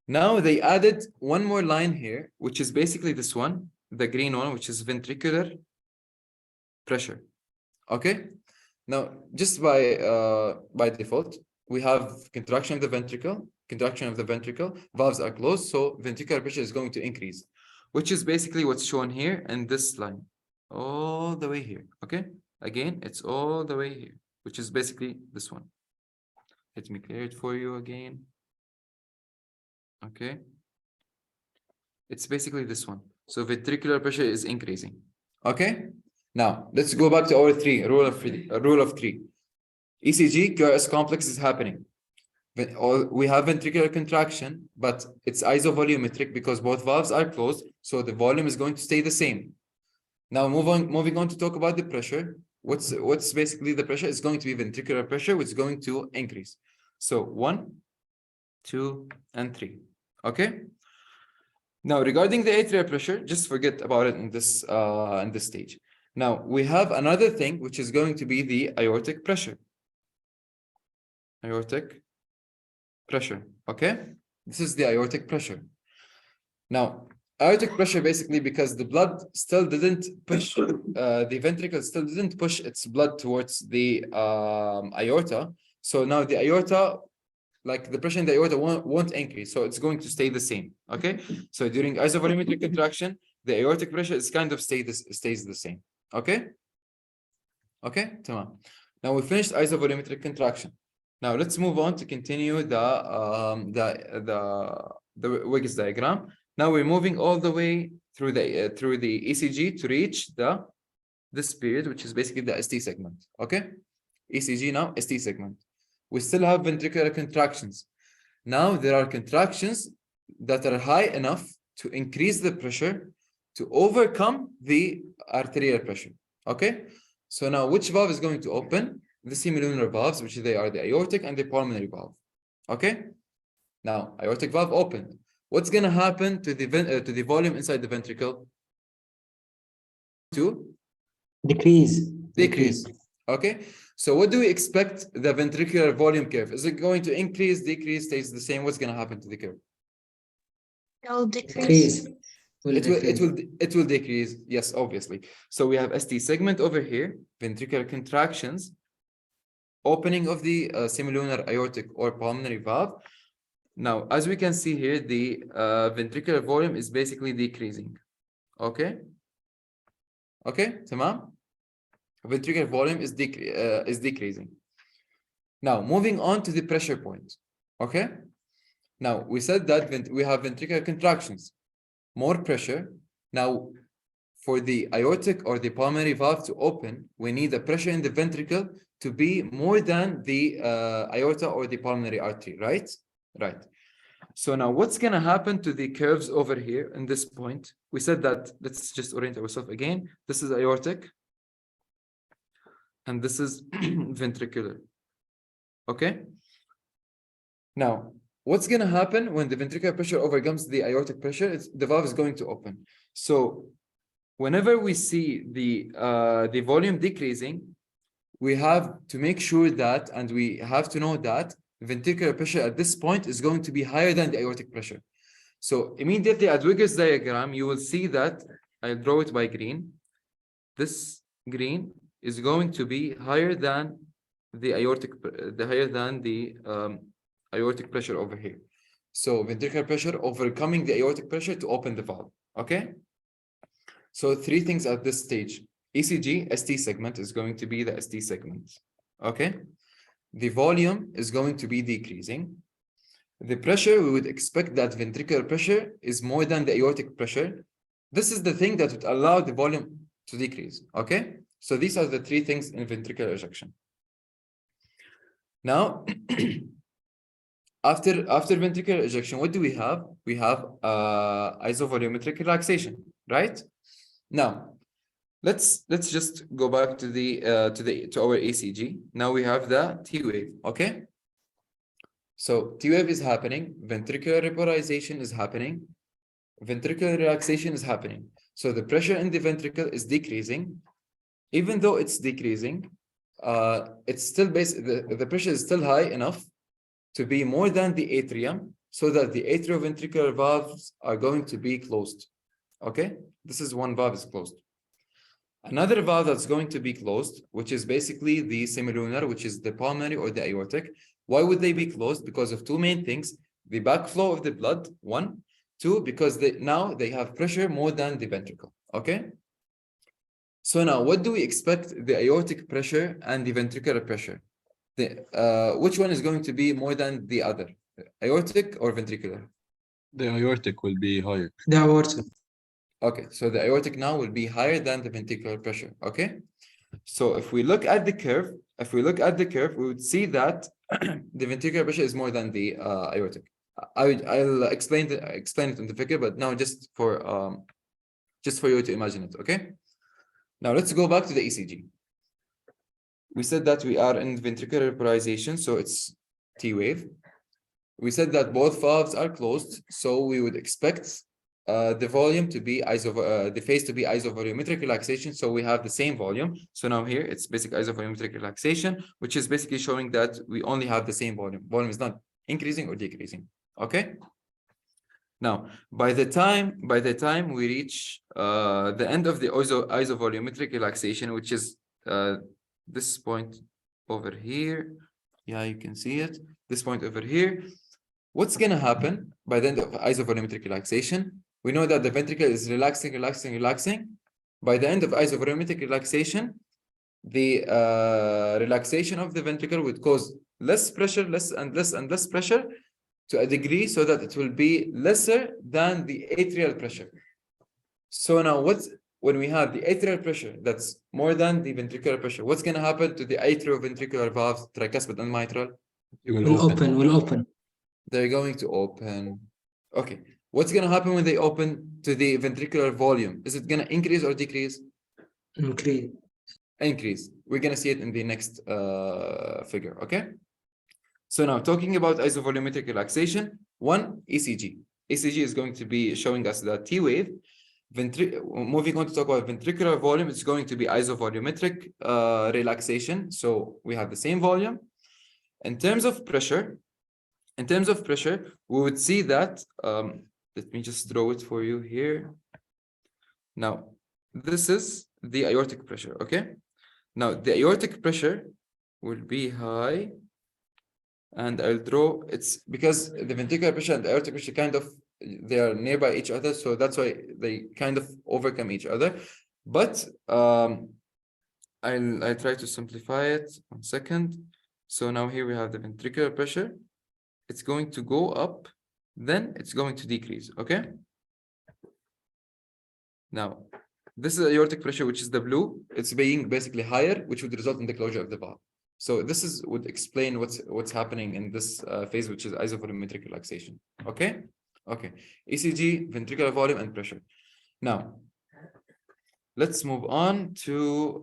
Now they added one more line here, which is basically this one, the green one, which is ventricular pressure. Okay. Now, just by default, we have contraction of the ventricle, valves are closed, so ventricular pressure is going to increase, which is basically what's shown here in this line, all the way here. Okay. Again, it's all the way here, which is basically this one. Let me clear it for you again. Okay. It's basically this one. So ventricular pressure is increasing. Okay. Now let's go back to our rule of three. ECG QRS complex is happening. We have ventricular contraction, but it's isovolumetric because both valves are closed, so the volume is going to stay the same. Now moving on to talk about the pressure. What's basically the pressure is going to be ventricular pressure, which is going to increase. So 1, 2, and 3. Okay. Now regarding the atrial pressure, just forget about it in this stage. Now we have another thing which is going to be the aortic pressure. Aortic pressure. Okay. This is the aortic pressure. Now aortic pressure basically because the blood still didn't push, the ventricle still didn't push its blood towards the aorta. So now the aorta, like the pressure in the aorta won't increase, so it's going to stay the same. Okay. So during isovolumetric contraction, the aortic pressure is kind of stays the same. Okay. Okay. Tamam. Now we finished isovolumetric contraction. Now let's move on to continue the Wiggers diagram. Now we're moving all the way through the ECG to reach this period, which is basically the ST segment. Okay. ECG now ST segment. We still have ventricular contractions. Now there are contractions that are high enough to increase the pressure to overcome the arterial pressure. Okay. So now which valve is going to open? The semilunar valves, which they are the aortic and the pulmonary valve. Okay. Now aortic valve opened. What's going to happen to the volume inside the ventricle? To decrease. Okay. So what do we expect the ventricular volume curve? Is it going to increase, decrease, stays the same? What's going to happen to the curve? It'll decrease. It will decrease. Yes, obviously. So we have ST segment over here, ventricular contractions, opening of the semilunar aortic or pulmonary valve. Now, as we can see here, the ventricular volume is basically decreasing. Okay. Okay, tamam. Ventricular volume is decreasing. Now, moving on to the pressure point. Okay. Now, we said that we have ventricular contractions, more pressure. Now, for the aortic or the pulmonary valve to open, we need the pressure in the ventricle to be more than the aorta or the pulmonary artery, right? Right. So now what's going to happen to the curves over here in this point? We said that, let's just orient ourselves again. This is aortic. And this is ventricular. Okay. Now, what's going to happen when the ventricular pressure overcomes the aortic pressure? The valve is going to open. So whenever we see the volume decreasing, we have to make sure that, and we have to know that ventricular pressure at this point is going to be higher than the aortic pressure. So immediately at Wiggers diagram, you will see that I'll draw it by green. This green is going to be higher than the aortic pressure over here. So ventricular pressure overcoming the aortic pressure to open the valve. Okay. So three things at this stage. ECG, ST segment is going to be the ST segment. Okay. The volume is going to be decreasing. The pressure, we would expect that ventricular pressure is more than the aortic pressure. This is the thing that would allow the volume to decrease. Okay. So these are the three things in ventricular ejection. Now, after ventricular ejection, what do we have? We have isovolumetric relaxation, right? Now, let's just go back to our ECG. Now we have the T wave. Okay. So T wave is happening. Ventricular repolarization is happening. Ventricular relaxation is happening. So the pressure in the ventricle is decreasing. Even though it's decreasing, it's still the pressure is still high enough to be more than the atrium. so that the atrioventricular valves are going to be closed. Okay, this is one valve is closed. Another valve that's going to be closed, which is basically the semilunar, which is the pulmonary or the aortic. Why would they be closed? Because of two main things: the backflow of the blood, one, two, because now they have pressure more than the ventricle. Okay. So now, what do we expect the aortic pressure and the ventricular pressure? Which one is going to be more than the other, aortic or ventricular? The aortic will be higher. The aorta. Okay, so the aortic now will be higher than the ventricular pressure. Okay, so if we look at the curve, we would see that the ventricular pressure is more than the aortic. I'll explain it in the figure, but now just for you to imagine it. Okay. Now let's go back to the ECG. We said that we are in ventricular polarization, so it's T wave. We said that both valves are closed, so we would expect the volume to be the phase to be isovolumetric relaxation. So we have the same volume. So now here it's basic isovolumetric relaxation, which is basically showing that we only have the same volume. Volume is not increasing or decreasing. Okay. Now, by the time we reach the end of the isovolumetric relaxation, which is this point over here, yeah, you can see it. This point over here. What's gonna happen by the end of isovolumetric relaxation? We know that the ventricle is relaxing. By the end of isovolumetric relaxation, the relaxation of the ventricle would cause less pressure, less pressure, to a degree so that it will be lesser than the atrial pressure. So now when we have the atrial pressure that's more than the ventricular pressure, what's going to happen to the atrioventricular valves, tricuspid and mitral? It will open. They're going to open. Okay. What's going to happen when they open to the ventricular volume? Is it going to increase or decrease? Increase. We're going to see it in the next figure. Okay. So now talking about isovolumetric relaxation, one, ECG. ECG is going to be showing us the T wave. Moving on to talk about ventricular volume, it's going to be isovolumetric relaxation. So we have the same volume. In terms of pressure, we would see that, let me just draw it for you here. Now, this is the aortic pressure, okay? Now, the aortic pressure will be high. And I'll draw, it's because the ventricular pressure and the aortic pressure they are nearby each other, so that's why they kind of overcome each other. But I'll try to simplify it. 1 second. So now here we have the ventricular pressure. It's going to go up, then it's going to decrease. Okay. Now, this is aortic pressure, which is the blue. It's being basically higher, which would result in the closure of the valve. So this would explain what's happening in this phase, which is isovolumetric relaxation. Okay. Okay. ECG, ventricular volume, and pressure. Now, let's move on to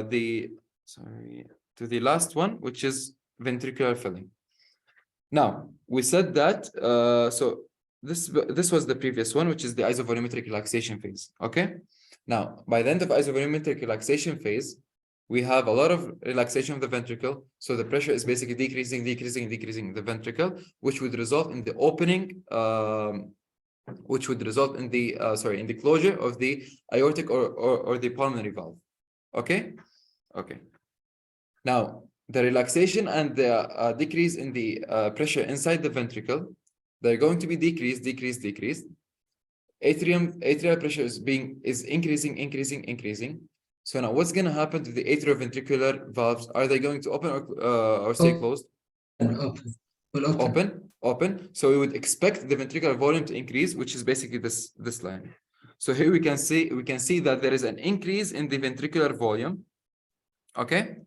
the last one, which is ventricular filling. Now, we said that so this was the previous one, which is the isovolumetric relaxation phase. Okay. Now, by the end of isovolumetric relaxation phase, we have a lot of relaxation of the ventricle. So the pressure is basically decreasing the ventricle, which would result in the opening, which would result in the in the closure of the aortic or the pulmonary valve. Okay. Okay. Now, the relaxation and the decrease in the pressure inside the ventricle, they're going to be decreased. Atrial pressure is increasing. So now what's going to happen to the atrioventricular valves? Are they going to open or stay closed? Open. So we would expect the ventricular volume to increase, which is basically this line. So here we can see that there is an increase in the ventricular volume. Okay.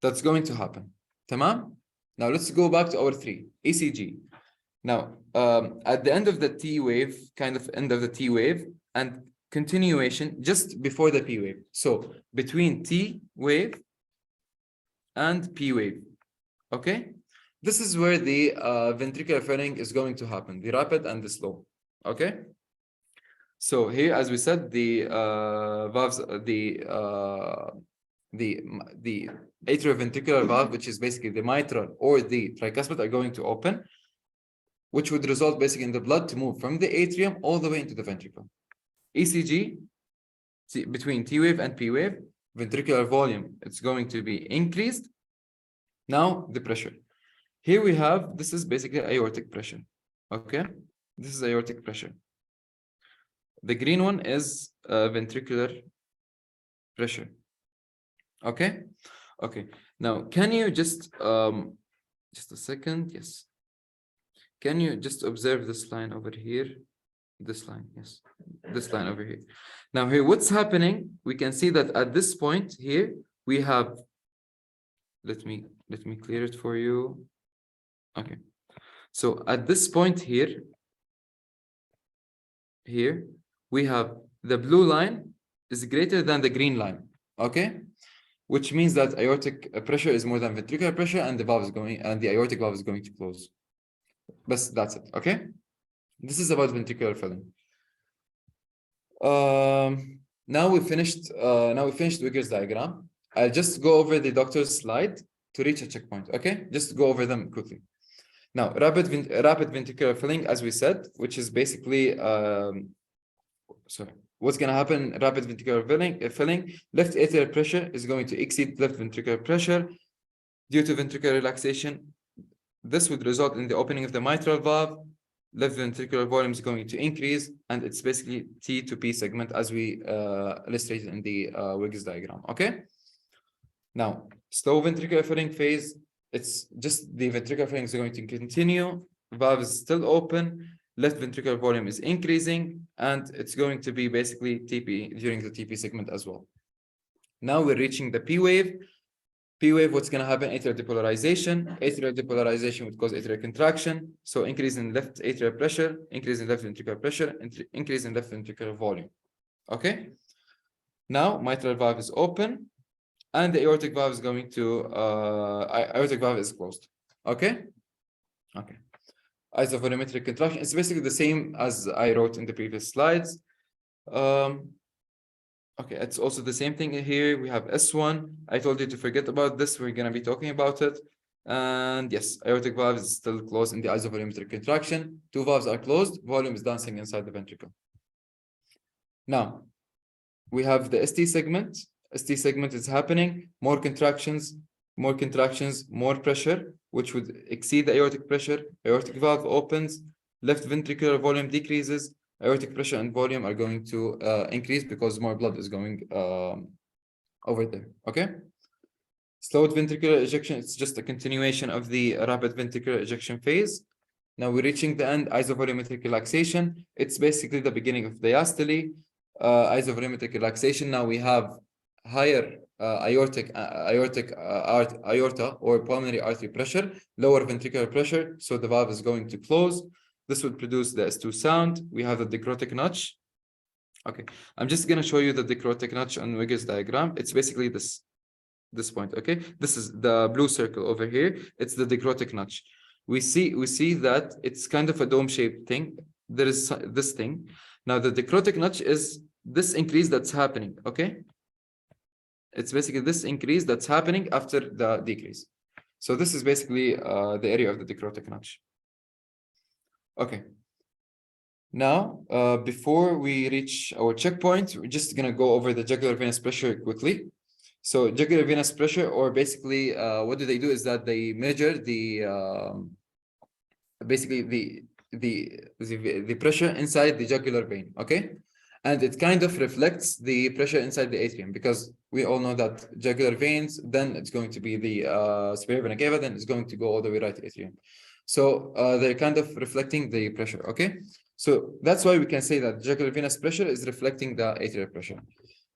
That's going to happen. Tamam? Now let's go back to our 3. ECG. Now, at the end of the T wave, and continuation just before the P wave. So between T wave and P wave. Okay. This is where the ventricular filling is going to happen, the rapid and the slow. Okay. So here, as we said, the valves, the atrioventricular valve, which is basically the mitral or the tricuspid, are going to open. which would result basically in the blood to move from the atrium all the way into the ventricle. ECG, between T wave and P wave, ventricular volume, it's going to be increased. Now the pressure. Here we have, this is basically aortic pressure. Okay, this is aortic pressure. The green one is ventricular pressure. Okay, okay. Now, can you just a second? Yes. Can you just observe this line over here? This line, yes. This line over here. Now here, what's happening? We can see that at this point here, we have, let me clear it for you. Okay. So at this point here, we have the blue line is greater than the green line. Okay. Which means that aortic pressure is more than ventricular pressure, and the valve is going, and the aortic valve is going to close. But that's it. Okay. This is about ventricular filling. Now we finished Wiggers diagram. I'll just go over the doctor's slide to reach a checkpoint. Okay, just go over them quickly. Now, rapid ventricular filling, as we said, which is basically what's going to happen? Rapid ventricular filling. Left atrial pressure is going to exceed left ventricular pressure due to ventricular relaxation. This would result in the opening of the mitral valve. Left ventricular volume is going to increase, and it's basically T to P segment as we illustrated in the Wiggers diagram. Okay. Now, slow ventricular filling phase, it's just the ventricular filling is going to continue. Valve is still open. Left ventricular volume is increasing, and it's going to be basically TP during the TP segment as well. Now we're reaching the P wave. P wave, what's going to happen? Atrial depolarization. Atrial depolarization would cause atrial contraction. So increase in left atrial pressure, increase in left ventricular pressure, increase in left ventricular volume. Okay. Now mitral valve is open, and the aortic valve is going to aortic valve is closed. Okay. Okay. Isovolumetric contraction. It's basically the same as I wrote in the previous slides. Okay, it's also the same thing here. We have S1. I told you to forget about this. We're going to be talking about it. And yes, aortic valve is still closed in the isovolumetric contraction. Two valves are closed. Volume is dancing inside the ventricle. Now, we have the ST segment. ST segment is happening. More contractions, more pressure, which would exceed the aortic pressure. Aortic valve opens. Left ventricular volume decreases. Aortic pressure and volume are going to increase because more blood is going over there. Okay. Slowed ventricular ejection, it's just a continuation of the rapid ventricular ejection phase. Now we're reaching the end. Isovolumetric relaxation. It's basically the beginning of diastole. Isovolumetric relaxation. Now we have higher aorta or pulmonary artery pressure, lower ventricular pressure. So the valve is going to close. This would produce the S2 sound. We have the dicrotic notch. Okay, I'm just going to show you the dicrotic notch on Wiggers diagram. It's basically this point. Okay, this is the blue circle over here. It's the dicrotic notch. We see that it's kind of a dome-shaped thing. There is this thing. Now the dicrotic notch is this increase that's happening. Okay, it's basically this increase that's happening after the decrease. So this is basically the area of the dicrotic notch. Okay. Now, before we reach our checkpoint, we're just going to go over the jugular venous pressure quickly. So jugular venous pressure, or basically what do they do is that they measure the basically the pressure inside the jugular vein. Okay. And it kind of reflects the pressure inside the atrium, because we all know that jugular veins, then it's going to be the superior vena cava, then it's going to go all the way right atrium. So they're kind of reflecting the pressure. Okay. So that's why we can say that jugular venous pressure is reflecting the atrial pressure.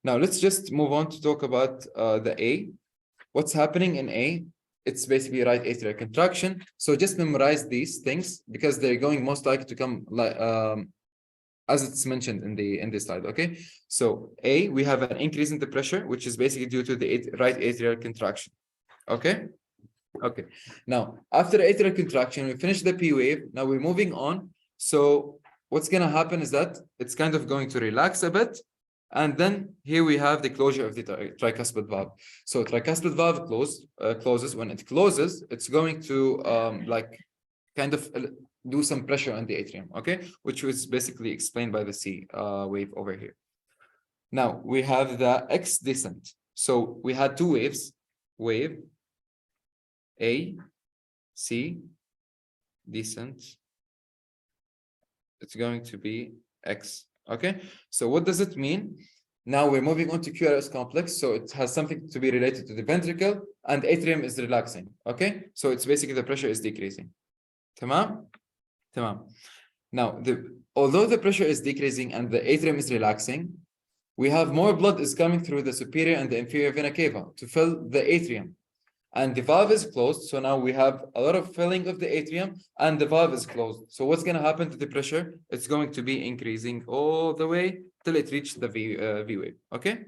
Now let's just move on to talk about the A. What's happening in A? It's basically right atrial contraction. So just memorize these things because they're going most likely to come like as it's mentioned in this slide. Okay. So A, we have an increase in the pressure, which is basically due to the right atrial contraction. Okay. Okay. Now after atrial contraction, we finish the P wave. Now we're moving on. So what's going to happen is that it's kind of going to relax a bit. And then here we have the closure of the tricuspid valve. So tricuspid valve closes. When it closes, it's going to like kind of do some pressure on the atrium, okay, which was basically explained by the C wave over here. Now we have the X descent. So we had two waves, wave A, C, descent. It's going to be X, okay? So what does it mean? Now we're moving on to QRS complex, so it has something to be related to the ventricle, and atrium is relaxing, okay? So it's basically the pressure is decreasing. Tamam? Tamam. Now, although the pressure is decreasing and the atrium is relaxing, we have more blood is coming through the superior and the inferior vena cava to fill the atrium. And the valve is closed, so now we have a lot of filling of the atrium and the valve is closed. So what's going to happen to the pressure? It's going to be increasing all the way till it reaches the V wave, okay?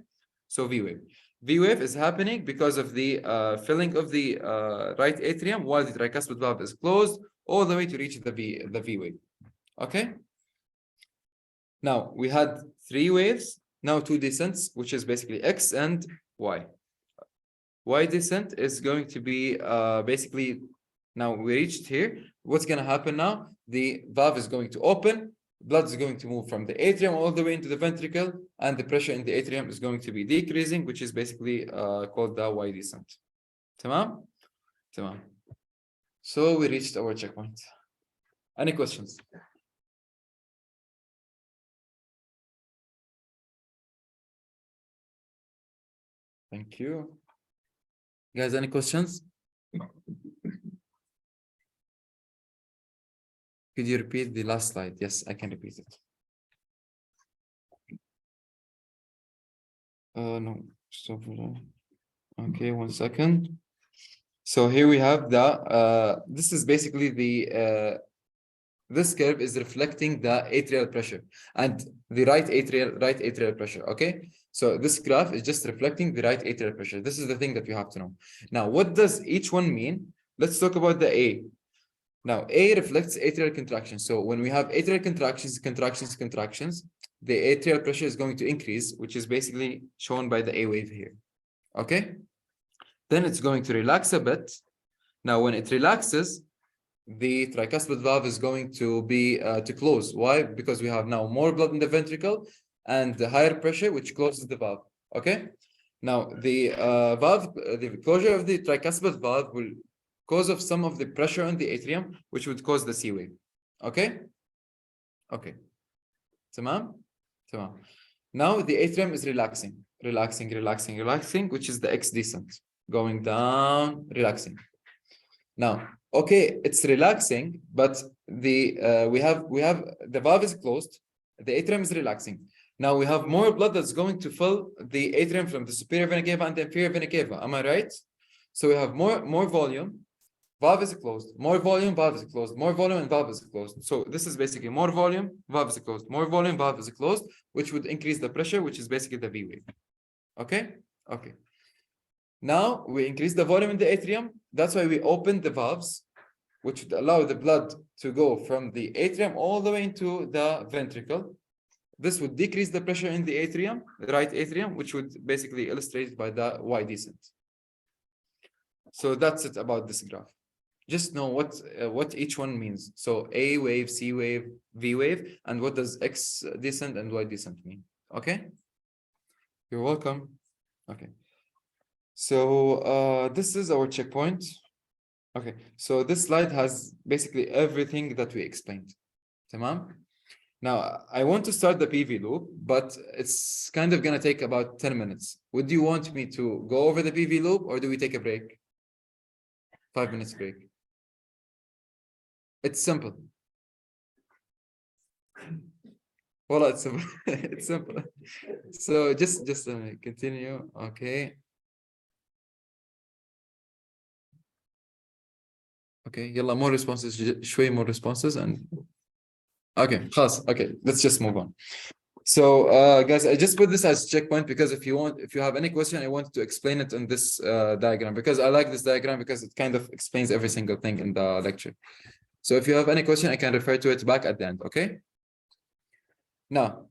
So V wave. V wave is happening because of the filling of the right atrium while the tricuspid valve is closed all the way to reach the V wave, okay? Now, we had 3 waves, now 2 descents, which is basically X and Y. Y descent is going to be basically, now we reached here. What's going to happen now? The valve is going to open, blood is going to move from the atrium all the way into the ventricle, and the pressure in the atrium is going to be decreasing, which is basically called the Y descent. Tamam? Tamam. So we reached our checkpoint. Any questions? Thank you. Guys, any questions? Could you repeat the last slide? Yes, I can repeat it. No, stop. Okay, 1 second. So here we have the, this is basically the, this curve is reflecting the atrial pressure and the right atrial pressure, okay? So this graph is just reflecting the right atrial pressure. This is the thing that you have to know. Now, what does each one mean? Let's talk about the A. Now, A reflects atrial contraction. So when we have atrial contractions, the atrial pressure is going to increase, which is basically shown by the A wave here, okay? Then it's going to relax a bit. Now, when it relaxes, the tricuspid valve is going to be to close. Why? Because we have now more blood in the ventricle and the higher pressure, which closes the valve. Okay. Now the valve, the closure of the tricuspid valve will cause of some of the pressure on the atrium, which would cause the C wave. Okay. Okay. Tamam. Tamam. Now the atrium is relaxing, which is the X descent, going down, relaxing. Now, okay, it's relaxing, but the we have the valve is closed, the atrium is relaxing. Now we have more blood that's going to fill the atrium from the superior vena cava and the inferior vena cava. Am I right? So we have more volume, valve is closed, more volume, valve is closed, more volume, and valve is closed. So this is basically more volume, valve is closed, more volume, valve is closed, which would increase the pressure, which is basically the V wave. Okay? Okay. Now we increase the volume in the atrium. That's why we open the valves, which would allow the blood to go from the atrium all the way into the ventricle. This would decrease the pressure in the atrium, the right atrium, which would basically illustrate by the Y descent. So that's it about this graph. Just know what each one means. So A wave, C wave, V wave, and what does X descent and Y descent mean? Okay? You're welcome. Okay. So this is our checkpoint. Okay, so this slide has basically everything that we explained. Tamam? Now, I want to start the PV loop, but it's kind of going to take about 10 minutes. Would you want me to go over the PV loop or do we take a break? 5 minutes break. It's simple. Well, it's simple. It's simple. So just continue. Okay. Okay, yalla, more responses, شوي more responses and okay, خلاص. Okay, let's just move on. So guys, I just put this as checkpoint because if you have any question, I wanted to explain it in this diagram because I like this diagram because it kind of explains every single thing in the lecture. So if you have any question, I can refer to it back at the end, okay? Now,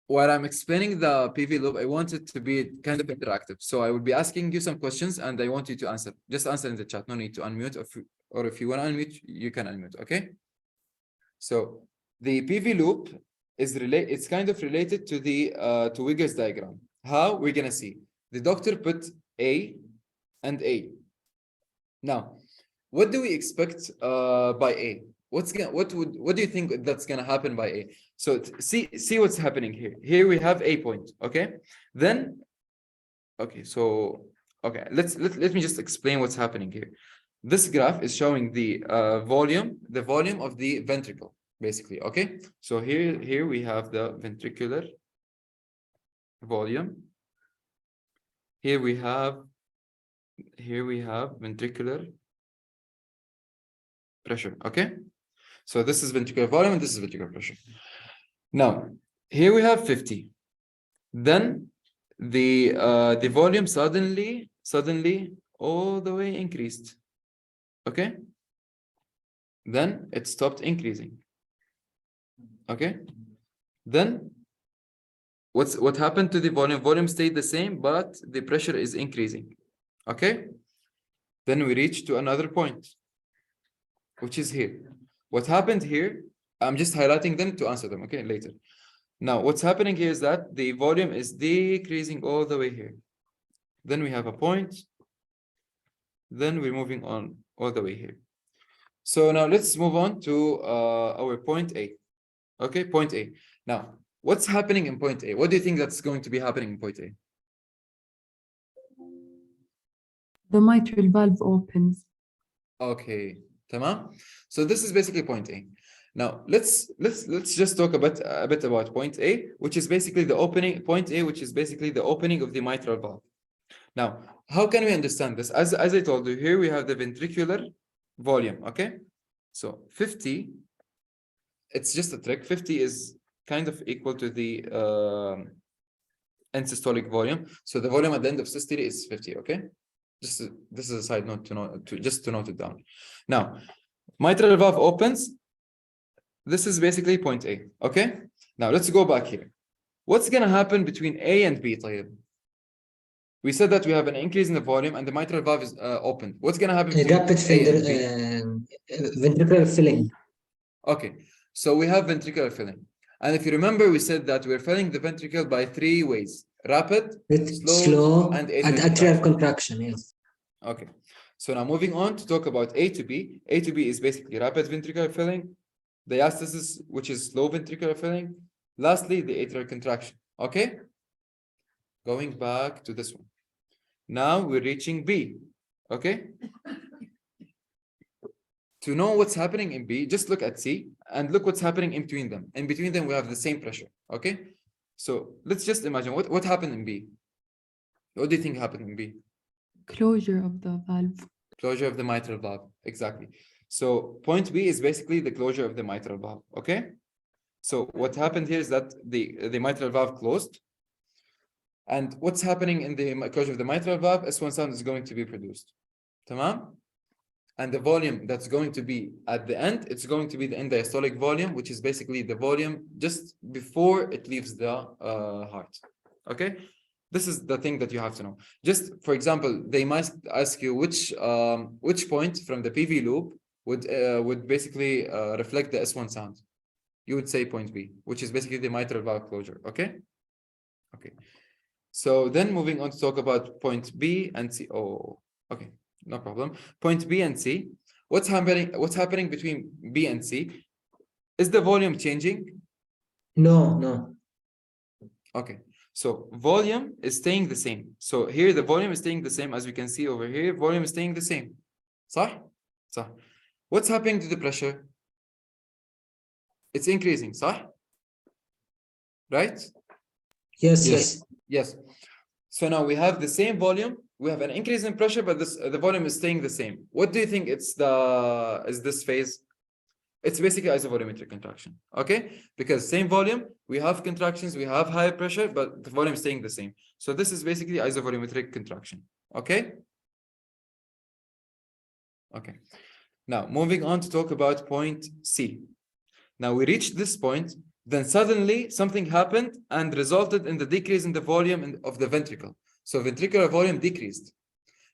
while I'm explaining the PV loop, I want it to be kind of interactive. So I will be asking you some questions and I want you to answer. Just answer in the chat. No need to unmute or if you want to unmute, you can unmute, okay? So the PV loop is it's kind of related to the to Wiggers diagram. How? We're gonna see. The doctor put A and A. Now, what do we expect by A? What do you think that's gonna happen by A? So see what's happening here. Here we have A point, okay? Then, okay, so okay, let me just explain what's happening here. This graph is showing the volume of the ventricle, basically, okay? So here we have the ventricular volume. Here we have ventricular pressure, okay? So this is ventricular volume and this is ventricular pressure. Now, here we have 50. Then the volume suddenly all the way increased. Okay? Then it stopped increasing. Okay? Then what happened to the volume? Volume stayed the same, but the pressure is increasing. Okay? Then we reach to another point, which is here. What happened here, I'm just highlighting them to answer them, okay, later. Now, what's happening here is that the volume is decreasing all the way here. Then we have a point. Then we're moving on all the way here. So now let's move on to our point A. Okay, point A. Now, what's happening in point A? What do you think that's going to be happening in point A? The mitral valve opens. Okay, tamam. So this is basically point A. Now let's just talk a bit about point A, which is basically the opening. Point A, which is basically the opening of the mitral valve. Now, how can we understand this? As I told you, here we have the ventricular volume. Okay, so 50. It's just a trick. 50 is kind of equal to the end systolic volume. So the volume at the end of systole is 50. Okay. This is a side note to note it down. Now, mitral valve opens. This is basically point A. Okay. Now let's go back here. What's gonna happen between A and B? طيب? We said that we have an increase in the volume and the mitral valve is opened. What's gonna happen between Rapid A and B? ventricular filling. Okay. So we have ventricular filling. And if you remember, we said that we're filling the ventricle by 3 ways: rapid, slow, and atrial contraction. Yes. Okay. So now moving on to talk about A to B. A to B is basically rapid ventricular filling, diastasis, which is slow ventricular filling. Lastly, the atrial contraction. Okay. Going back to this one. Now we're reaching B. Okay. To know what's happening in B, just look at C and look what's happening in between them. In between them, we have the same pressure. Okay. So let's just imagine what happened in B. What do you think happened in B? Closure of the valve. Closure of the mitral valve. Exactly. So point B is basically the closure of the mitral valve. Okay. So what happened here is that the mitral valve closed. And what's happening in the closure of the mitral valve? S1 sound is going to be produced. Tamam? And the volume that's going to be at the end, it's going to be the end diastolic volume, which is basically the volume just before it leaves the heart. Okay? This is the thing that you have to know. Just for example, they might ask you which point from the PV loop would basically reflect the S1 sound. You would say point B, which is basically the mitral valve closure. Okay? Okay. So then moving on to talk about point B and C. Oh, okay. No problem. Point B and C. What's happening between B and C? Is the volume changing? No. Okay. So volume is staying the same. So here the volume is staying the same, as we can see over here. Volume is staying the same. صح? صح. What's happening to the pressure? It's increasing. صح? Right? Yes. So now we have the same volume. We have an increase in pressure, but the volume is staying the same. What do you think is this phase? It's basically isovolumetric contraction. Okay? Because same volume, we have contractions, we have higher pressure, but the volume is staying the same. So this is basically isovolumetric contraction. Okay? Okay. Now moving on to talk about point C. Now we reached this point, then suddenly something happened and resulted in the decrease in the volume of the ventricle. So ventricular volume decreased.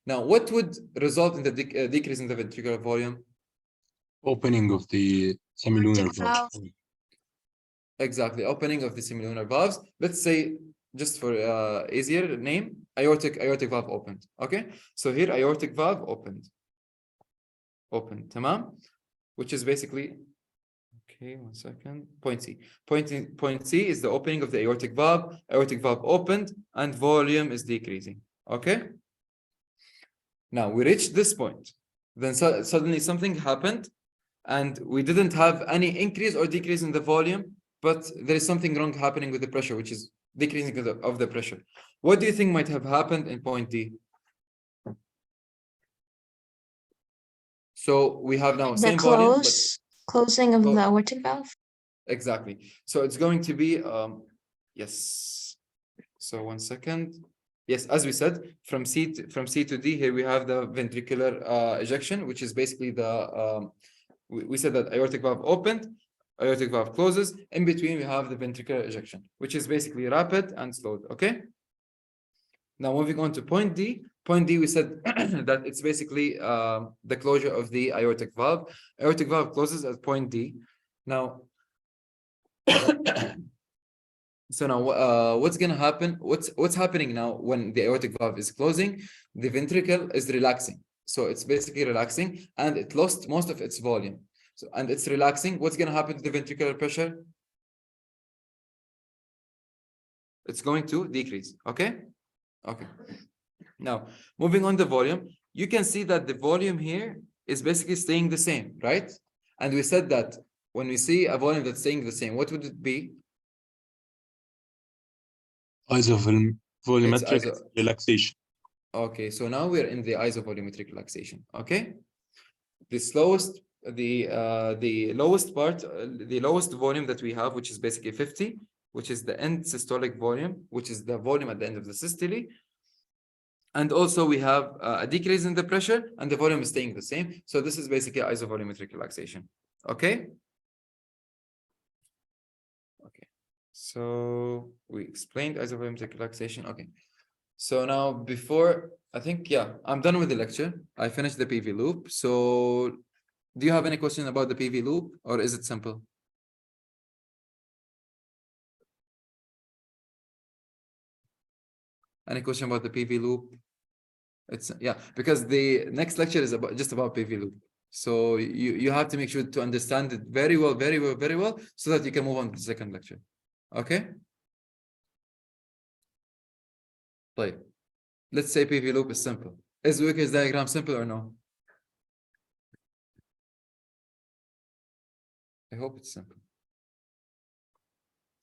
Now, what would result in the decrease in the ventricular volume? Opening of the semilunar Aortic valve. valve. Exactly, opening of the semilunar valves. Let's say, just for easier name, aortic valve opened. Okay, so here aortic valve opened. Tamam, which is basically, okay, 1 second. Point C. Point C is the opening of the aortic valve. Aortic valve opened and volume is decreasing. Okay. Now we reached this point. Then suddenly something happened and we didn't have any increase or decrease in the volume, but there is something wrong happening with the pressure, which is decreasing of the pressure. What do you think might have happened in point D? So we have now The same volume, but closing of Oh. the aortic valve. exactly. So it's going to be yes. So 1 second. Yes, as we said, from C to D, here we have the ventricular ejection, which is basically the we said that aortic valve opened, aortic valve closes. In between, we have the ventricular ejection, which is basically rapid and slowed. Okay. Now moving on to point D. Point D, we said that it's basically the closure of the aortic valve. Aortic valve closes at point D. Now, so now what's going to happen? What's happening now when the aortic valve is closing? The ventricle is relaxing. So it's basically relaxing and it lost most of its volume. So, and it's relaxing. What's going to happen to the ventricular pressure? It's going to decrease. Okay. Okay. Now, moving on the volume, you can see that the volume here is basically staying the same, right? And we said that when we see a volume that's staying the same, what would it be? Isovolumetric relaxation. Okay, so now we're in the isovolumetric relaxation. Okay, the slowest, the lowest part, the lowest volume that we have, which is basically 50, which is the end systolic volume, which is the volume at the end of the systole. And also we have a decrease in the pressure and the volume is staying the same. So this is basically isovolumetric relaxation. Okay. Okay. So we explained isovolumetric relaxation. Okay. So now before, I think, yeah, I'm done with the lecture. I finished the PV loop. So do you have any question about the PV loop or is it simple? Any question about the PV loop? It's, yeah, because the next lecture is just about PV loop. So you have to make sure to understand it very well, so that you can move on to the second lecture. Okay. Right. Let's say PV loop is simple. Is Wiggers diagram simple or no? I hope it's simple.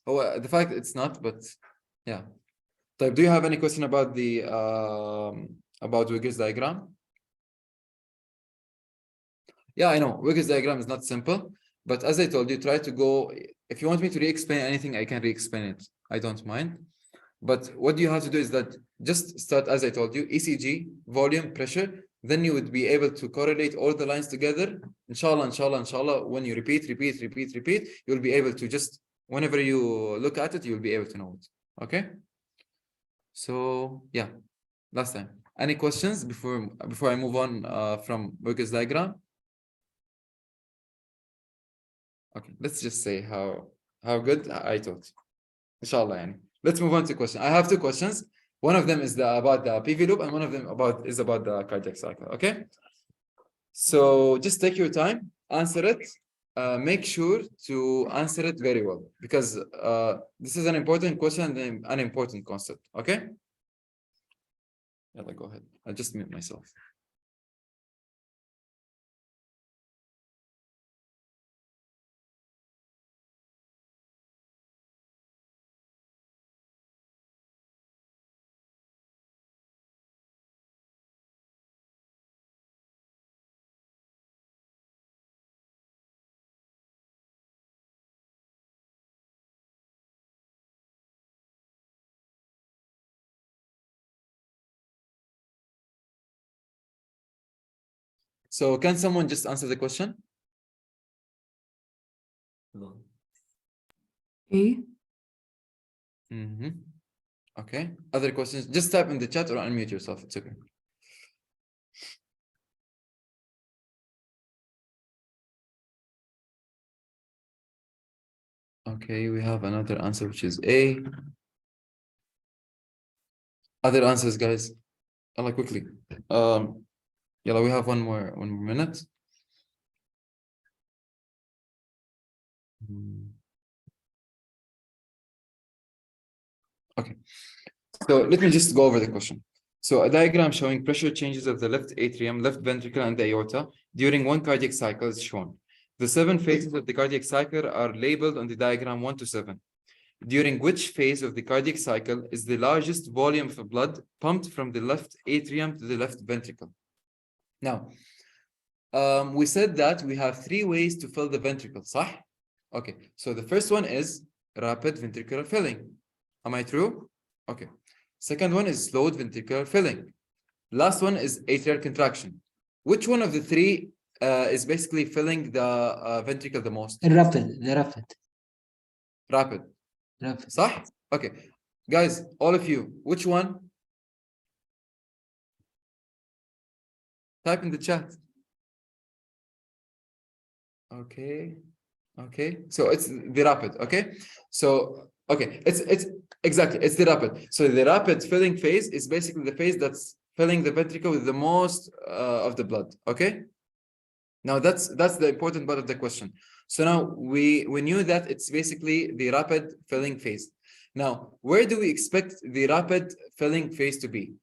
Oh, the fact it's not, but yeah. So do you have any question about the about Wiggers diagram? Yeah, I know Wiggers diagram is not simple, but as I told you, try to go. If you want me to re-explain anything, I can re-explain it. I don't mind. But what you have to do is that just start, as I told you, ECG, volume, pressure. Then you would be able to correlate all the lines together. Inshallah, when you repeat, you'll be able to just, whenever you look at it, you'll be able to know it. Okay? So, yeah, last time. Any questions before I move on from Wiggers diagram? Okay, let's just say how good I taught. Inshallah, yani. Let's move on to question. I have 2 questions. One of them is about the PV loop, and one of them is about the cardiac cycle. Okay. So just take your time, answer it. Make sure to answer it very well because this is an important question and an important concept. Okay. Yeah, go ahead. I'll just mute myself. So can someone just answer the question? No. A. Okay. Other questions? Just type in the chat or unmute yourself. It's okay. Okay, we have another answer, which is A. Other answers, guys. Yalla, quickly. Yalla, we have one more minute. Okay. So let me just go over the question. So a diagram showing pressure changes of the left atrium, left ventricle, and the aorta during one cardiac cycle is shown. The 7 phases of the cardiac cycle are labeled on the diagram 1 to 7. During which phase of the cardiac cycle is the largest volume of blood pumped from the left atrium to the left ventricle? Now, we said that we have 3 ways to fill the ventricle, صح? Okay, so the first one is rapid ventricular filling. Am I true? Okay. Second one is slowed ventricular filling. Last one is atrial contraction. Which one of the 3 is basically filling the ventricle the most? The rapid. Rapid. صح? Okay. Guys, all of you, which one? Type in the chat. Okay. So it's the rapid. Okay. So okay, it's exactly, it's the rapid. So the rapid filling phase is basically the phase that's filling the ventricle with the most of the blood. Okay. Now that's the important part of the question. So now we knew that it's basically the rapid filling phase. Now, where do we expect the rapid filling phase to be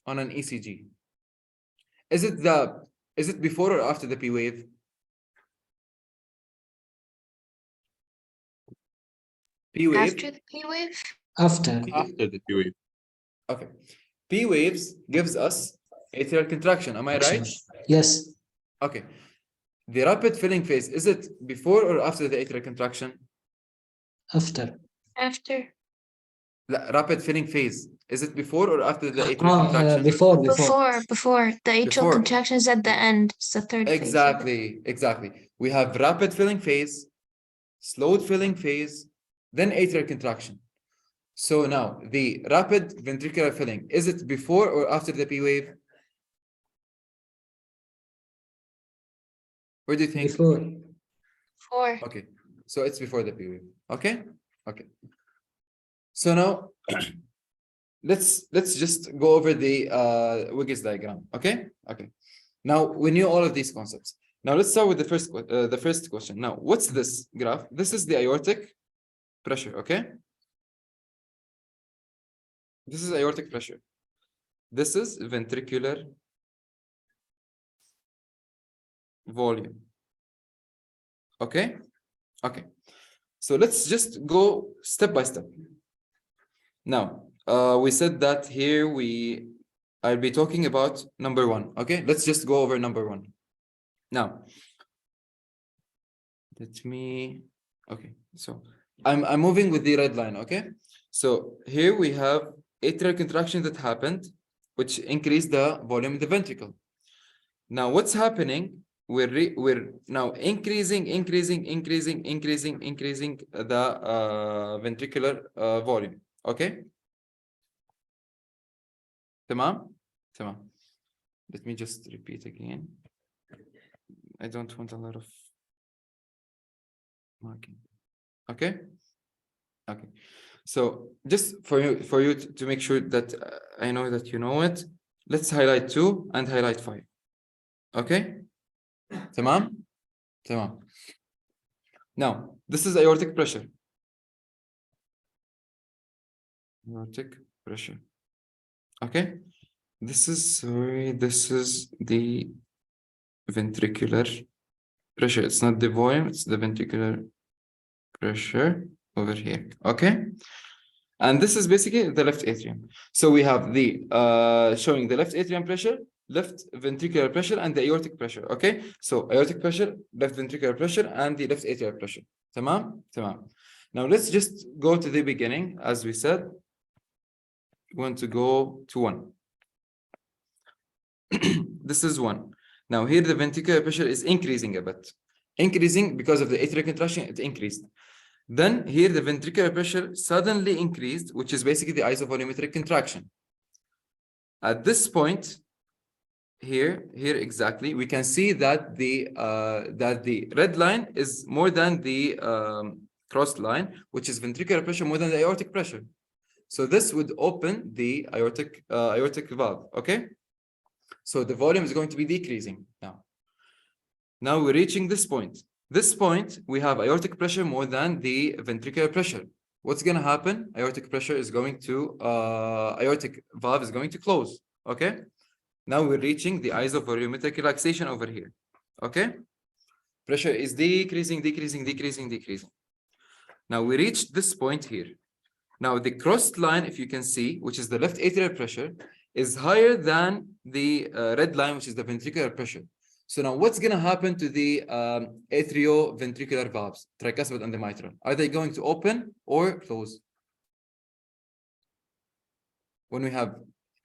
on an ECG? Is it before or after the P wave? P wave. After the P wave? After. After the P wave. Okay. P waves gives us atrial contraction. Am I right? Yes. Okay. The rapid filling phase, is it before or after the atrial contraction? After. After. Rapid filling phase, is it before or after the atrial contraction? Before. Before. The atrial Before. contraction is at the end. It's the third phase. Exactly. We have rapid filling phase, slowed filling phase, then atrial contraction. So now the rapid ventricular filling, is it before or after the P wave? What do you think? Before. Okay, so it's before the P wave. Okay. So now let's just go over the Wiggers diagram. Okay. Now we knew all of these concepts. Now let's start with the first question. Now, what's this graph? This is the aortic pressure. Okay. This is aortic pressure. This is ventricular volume. Okay. So let's just go step by step. Now, we said that here I'll be talking about number 1. Okay, let's just go over number 1. Now, okay, so I'm moving with the red line. Okay, so here we have atrial contraction that happened, which increased the volume of the ventricle. Now, what's happening? We're now increasing the ventricular volume. Okay. Tamam. Let me just repeat again. I don't want a lot of marking. Okay. So just for you to make sure that I know that you know it, let's highlight 2 and highlight 5. Okay. Tamam. Now, this is aortic pressure. Okay. This is the ventricular pressure. It's not the volume, it's the ventricular pressure over here. Okay. And this is basically the left atrium. So we have the showing the left atrium pressure, left ventricular pressure, and the aortic pressure. Okay. So aortic pressure, left ventricular pressure, and the left atrial pressure. Tamam. Now let's just go to the beginning. As we said, we want to go to 1. This is 1. Now here the ventricular pressure is increasing a bit. Increasing because of the atrial contraction, it increased. Then here the ventricular pressure suddenly increased, which is basically the isovolumetric contraction. At this point, here exactly, we can see that the red line is more than the crossed line, which is ventricular pressure more than the aortic pressure. So this would open the aortic valve. Okay. So the volume is going to be decreasing now. Now we're reaching this point. This point, we have aortic pressure more than the ventricular pressure. What's going to happen? Aortic pressure is going to, aortic valve is going to close. Okay. Now we're reaching the isovolumetric relaxation over here. Okay. Pressure is decreasing. Now we reached this point here. Now the crossed line, if you can see, which is the left atrial pressure, is higher than the red line, which is the ventricular pressure. So now what's going to happen to the atrioventricular valves, tricuspid and the mitral? Are they going to open or close? When we have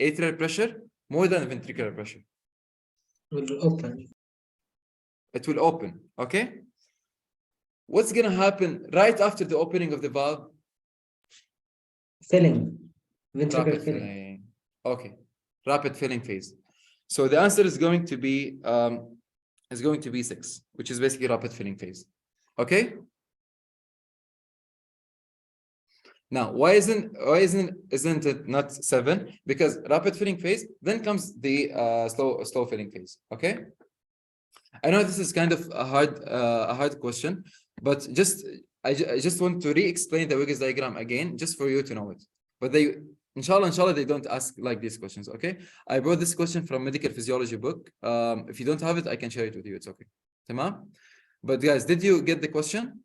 atrial pressure more than ventricular pressure, Will open. it will open. Okay. What's going to happen right after the opening of the valve? Filling. Ventricular Rapid filling. filling. Okay. Rapid filling phase. So the answer is going to be 6, which is basically rapid filling phase. Okay. Now, why isn't it not 7? Because rapid filling phase, then comes the slow filling phase. Okay. I know this is kind of a hard question, but I just want to re-explain the Wiggers diagram again, just for you to know it. But they, inshallah, they don't ask like these questions. Okay. I brought this question from medical physiology book. If you don't have it, I can share it with you. It's okay. Tamam. But guys, did you get the question?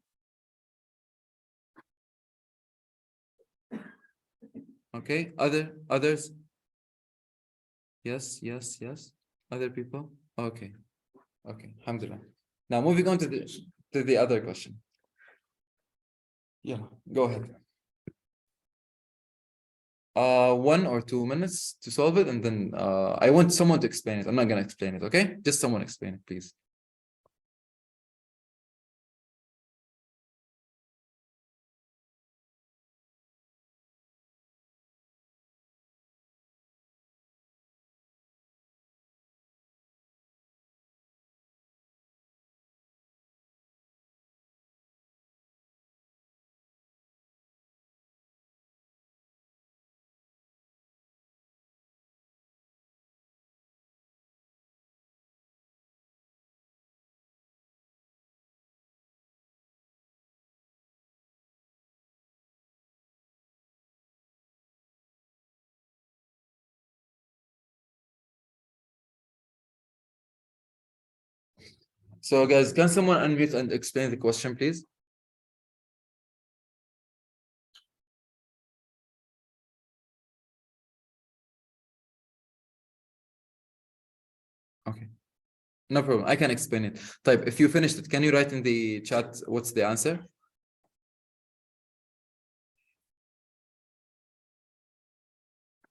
Okay. Others? Yes. Other people? Okay. Alhamdulillah. Now moving on to the other question. Yeah, go ahead. 1 or 2 minutes to solve it, and then I want someone to explain it. I'm not gonna explain it, okay? Just someone explain it, please. So guys, can someone unmute and explain the question, please? Okay, no problem. I can explain it. Type, if you finished it, can you write in the chat what's the answer?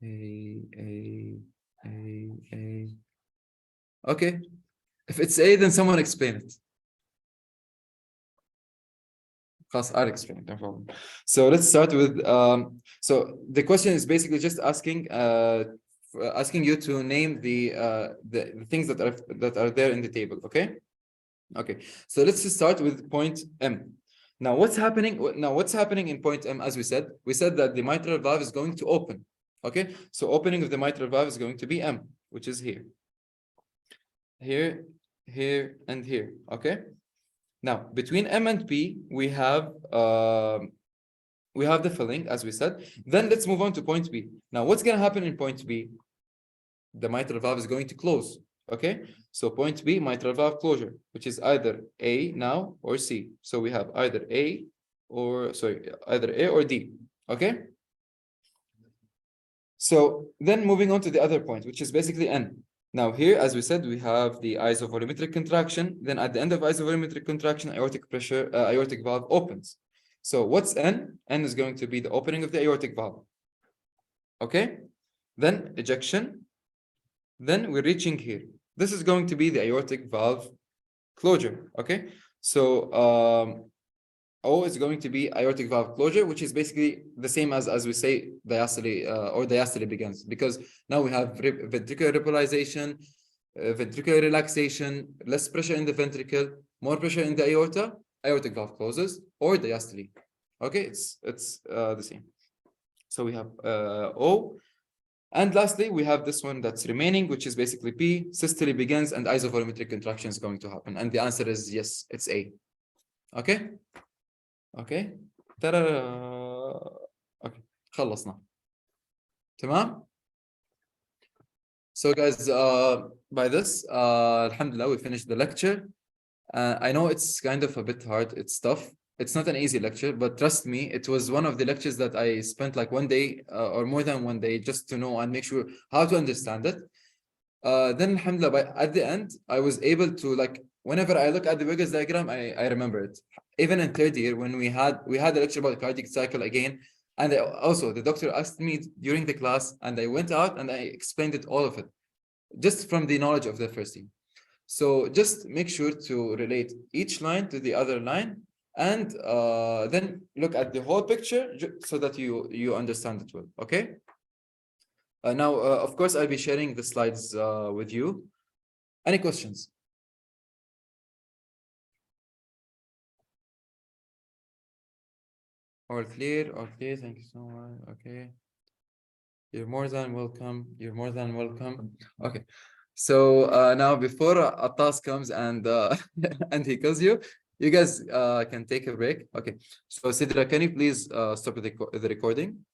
A. Okay. If it's A, then someone explain it. I'll explain it, no problem. So let's start with so the question is basically just asking you to name the things that are there in the table. Okay. So let's just start with point M. Now what's happening in point M? As we said that the mitral valve is going to open. Okay, so opening of the mitral valve is going to be M, which is here, and here. Okay. Now between M and P, we have the filling, as we said. Then let's move on to point B. Now what's going to happen in point B? The mitral valve is going to close. Okay, so point B, mitral valve closure, which is either A now or C. So we have either A or D. Okay. So then moving on to the other point, which is basically N. Now here, as we said, we have the isovolumetric contraction. Then at the end of isovolumetric contraction, aortic valve opens. So what's N? N is going to be the opening of the aortic valve. Okay. Then ejection. Then we're reaching here. This is going to be the aortic valve closure. Okay. So O is going to be aortic valve closure, which is basically the same as we say diastole or diastole begins, because now we have ventricular repolarization. ventricular relaxation, less pressure in the ventricle, more pressure in the aorta, aortic valve closes, or diastole. Okay, it's the same. So we have O. And lastly, we have this one that's remaining, which is basically P. Systole begins and isovolumetric contraction is going to happen. And the answer is yes, it's A. Okay? Okay. Ta-da. Okay. خلصنا. تمام? So guys, by this, alhamdulillah, we finished the lecture. I know it's kind of a bit hard. It's tough. It's not an easy lecture, but trust me, it was one of the lectures that I spent like one day or more than one day just to know and make sure how to understand it. Then alhamdulillah, at the end, I was able to, like, whenever I look at the Wiggers diagram, I remember it. Even in third year, when we had a lecture about the cardiac cycle again, and also the doctor asked me during the class, and I went out and I explained it, all of it, just from the knowledge of the first year. So just make sure to relate each line to the other line, and then look at the whole picture so that you understand it well. Okay. Now, of course, I'll be sharing the slides with you. Any questions? All clear, all clear. Thank you so much. Okay. You're more than welcome. You're more than welcome. Okay. So now before Attas comes and and he kills you, you guys can take a break. Okay. So Sidra, can you please stop the recording?